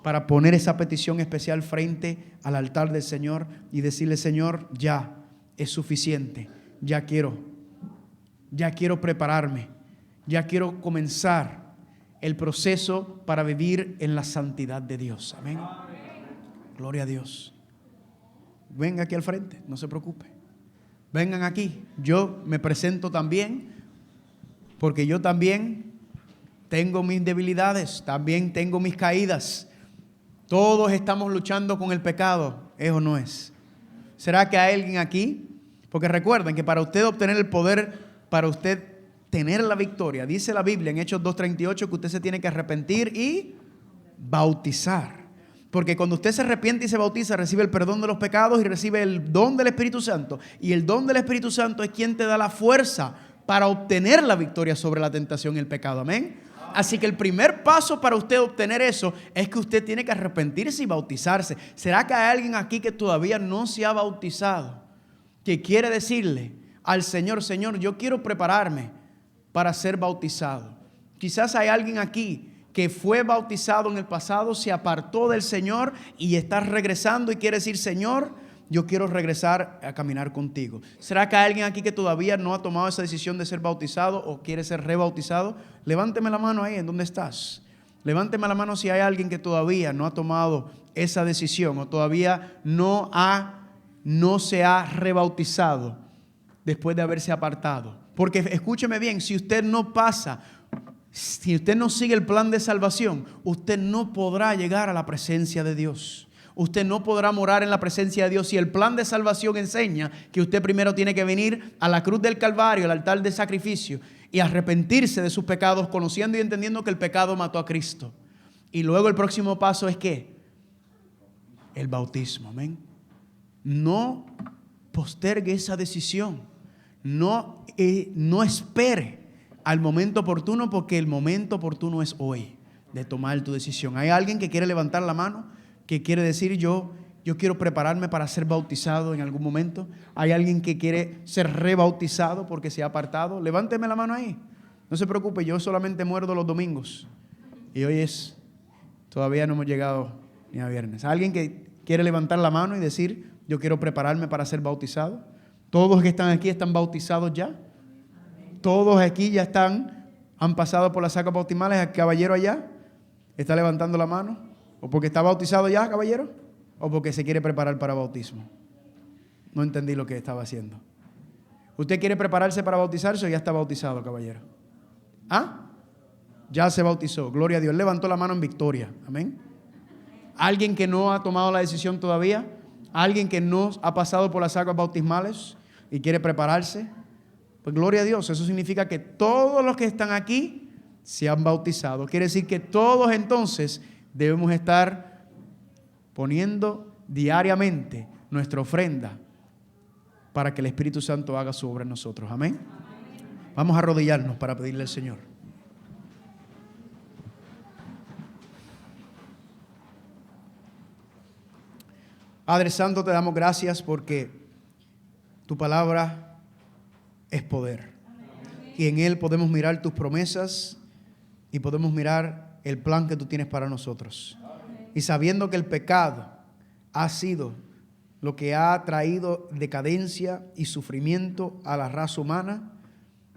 B: para poner esa petición especial frente al altar del Señor y decirle, Señor, ya es suficiente, ya quiero prepararme, ya quiero comenzar el proceso para vivir en la santidad de Dios? Amén. Gloria a Dios. Venga aquí al frente, no se preocupe. Vengan aquí. Yo me presento también, porque yo también tengo mis debilidades, también tengo mis caídas. Todos estamos luchando con el pecado, ¿es o no es? ¿Será que hay alguien aquí? Porque recuerden que para usted obtener el poder, para usted tener la victoria, dice la Biblia en Hechos 2:38 que usted se tiene que arrepentir y bautizar. Porque cuando usted se arrepiente y se bautiza, recibe el perdón de los pecados y recibe el don del Espíritu Santo. Y el don del Espíritu Santo es quien te da la fuerza para obtener la victoria sobre la tentación y el pecado. Amén. Así que el primer paso para usted obtener eso es que usted tiene que arrepentirse y bautizarse. ¿Será que hay alguien aquí que todavía no se ha bautizado? Que quiere decirle al Señor: Señor, yo quiero prepararme para ser bautizado. Quizás hay alguien aquí que fue bautizado en el pasado, se apartó del Señor y está regresando y quiere decir: Señor, yo quiero regresar a caminar contigo. ¿Será que hay alguien aquí que todavía no ha tomado esa decisión de ser bautizado o quiere ser rebautizado? Levánteme la mano ahí, ¿en dónde estás? Levánteme la mano si hay alguien que todavía no ha tomado esa decisión o todavía no se ha rebautizado después de haberse apartado. Porque escúcheme bien, si usted no pasa, si usted no sigue el plan de salvación, usted no podrá llegar a la presencia de Dios. Usted no podrá morar en la presencia de Dios. Si el plan de salvación enseña que usted primero tiene que venir a la cruz del Calvario, al altar de sacrificio, y arrepentirse de sus pecados, conociendo y entendiendo que el pecado mató a Cristo. Y luego el próximo paso es ¿qué? El bautismo. Amén. No postergue esa decisión. No espere al momento oportuno, porque el momento oportuno es hoy de tomar tu decisión. ¿Hay alguien que quiere levantar la mano? Que quiere decir: yo quiero prepararme para ser bautizado en algún momento. ¿Hay alguien que quiere ser rebautizado porque se ha apartado? Levánteme la mano ahí. No se preocupe, yo solamente muerdo los domingos. Y hoy todavía no hemos llegado ni a viernes. ¿Hay alguien que quiere levantar la mano y decir: yo quiero prepararme para ser bautizado? ¿Todos los que están aquí están bautizados ya? ¿Todos aquí ya han pasado por las aguas bautismales? ¿El caballero allá está levantando la mano? ¿O porque está bautizado ya, caballero? ¿O porque se quiere preparar para bautismo? No entendí lo que estaba haciendo. ¿Usted quiere prepararse para bautizarse o ya está bautizado, caballero? ¿Ah? Ya se bautizó. Gloria a Dios. Levantó la mano en victoria. Amén. ¿Alguien que no ha tomado la decisión todavía? ¿Alguien que no ha pasado por las aguas bautismales y quiere prepararse? Pues gloria a Dios. Eso significa que todos los que están aquí se han bautizado. Quiere decir que todos entonces debemos estar poniendo diariamente nuestra ofrenda para que el Espíritu Santo haga su obra en nosotros. Amén. Vamos a arrodillarnos para pedirle al Señor. Padre Santo, te damos gracias porque tu palabra es poder. Y en él podemos mirar tus promesas y podemos mirar el plan que tú tienes para nosotros. Y sabiendo que el pecado ha sido lo que ha traído decadencia y sufrimiento a la raza humana,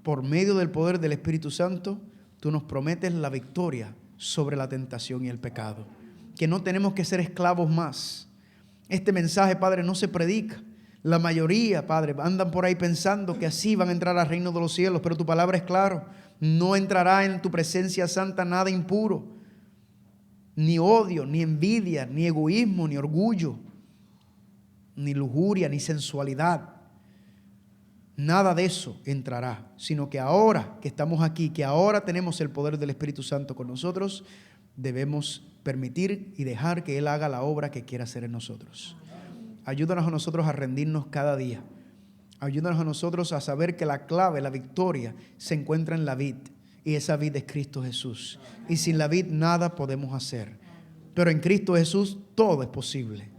B: por medio del poder del Espíritu Santo, tú nos prometes la victoria sobre la tentación y el pecado. Que no tenemos que ser esclavos más. Este mensaje, Padre, no se predica. La mayoría, Padre, andan por ahí pensando que así van a entrar al reino de los cielos, pero tu palabra es clara. No entrará en tu presencia santa nada impuro, ni odio, ni envidia, ni egoísmo, ni orgullo, ni lujuria, ni sensualidad. Nada de eso entrará, sino que ahora que estamos aquí, que ahora tenemos el poder del Espíritu Santo con nosotros, debemos permitir y dejar que Él haga la obra que quiera hacer en nosotros. Ayúdanos a nosotros a rendirnos cada día. Ayúdanos a nosotros a saber que la clave, la victoria, se encuentra en la vid. Y esa vid es Cristo Jesús. Y sin la vid nada podemos hacer. Pero en Cristo Jesús todo es posible.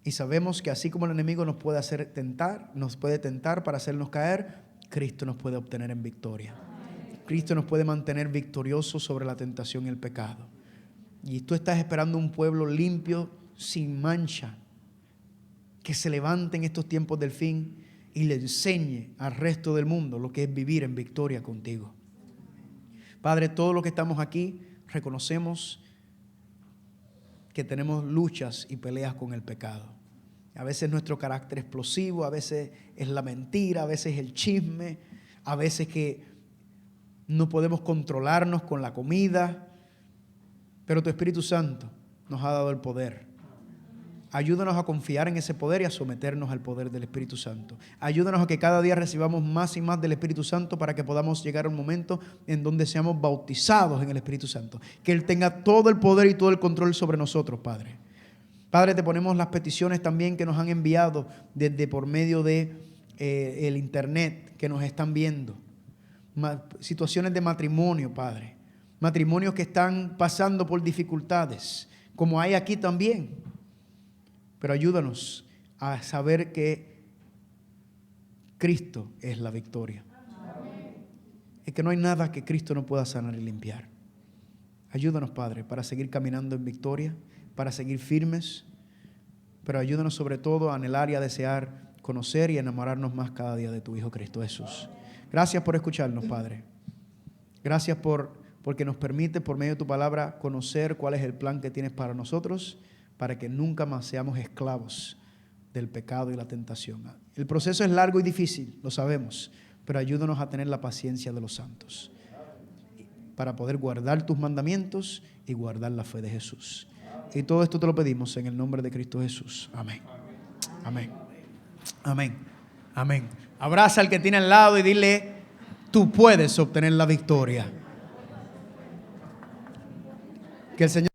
B: Y sabemos que así como el enemigo nos puede hacer tentar, nos puede tentar para hacernos caer, Cristo nos puede obtener en victoria. Cristo nos puede mantener victoriosos sobre la tentación y el pecado. Y tú estás esperando un pueblo limpio, sin mancha, que se levante en estos tiempos del fin y le enseñe al resto del mundo lo que es vivir en victoria contigo. Padre, todos los que estamos aquí reconocemos que tenemos luchas y peleas con el pecado. A veces nuestro carácter explosivo, a veces es la mentira, a veces el chisme, a veces que no podemos controlarnos con la comida, pero tu Espíritu Santo nos ha dado el poder
A: Ayúdanos a confiar en ese poder y a someternos al poder del Espíritu Santo. Ayúdanos a que cada día recibamos más y más del Espíritu Santo para que podamos llegar a un momento en donde seamos bautizados en el Espíritu Santo. Que Él tenga todo el poder y todo el control sobre nosotros, Padre. Padre, te ponemos las peticiones también que nos han enviado desde por medio de el internet, que nos están viendo. Situaciones de matrimonio, Padre. Matrimonios que están pasando por dificultades, como hay aquí también. Pero ayúdanos a saber que Cristo es la victoria. Es que no hay nada que Cristo no pueda sanar y limpiar. Ayúdanos, Padre, para seguir caminando en victoria, para seguir firmes, pero ayúdanos sobre todo a anhelar y a desear conocer y enamorarnos más cada día de tu Hijo Cristo Jesús. Gracias por escucharnos, Padre. Gracias porque nos permite por medio de tu palabra conocer cuál es el plan que tienes para nosotros, para que nunca más seamos esclavos del pecado y la tentación. El proceso es largo y difícil, lo sabemos, pero ayúdanos a tener la paciencia de los santos para poder guardar tus mandamientos y guardar la fe de Jesús. Y todo esto te lo pedimos en el nombre de Cristo Jesús. Amén. Amén. Amén. Amén. Abraza al que tiene al lado y dile: tú puedes obtener la victoria. Que el Señor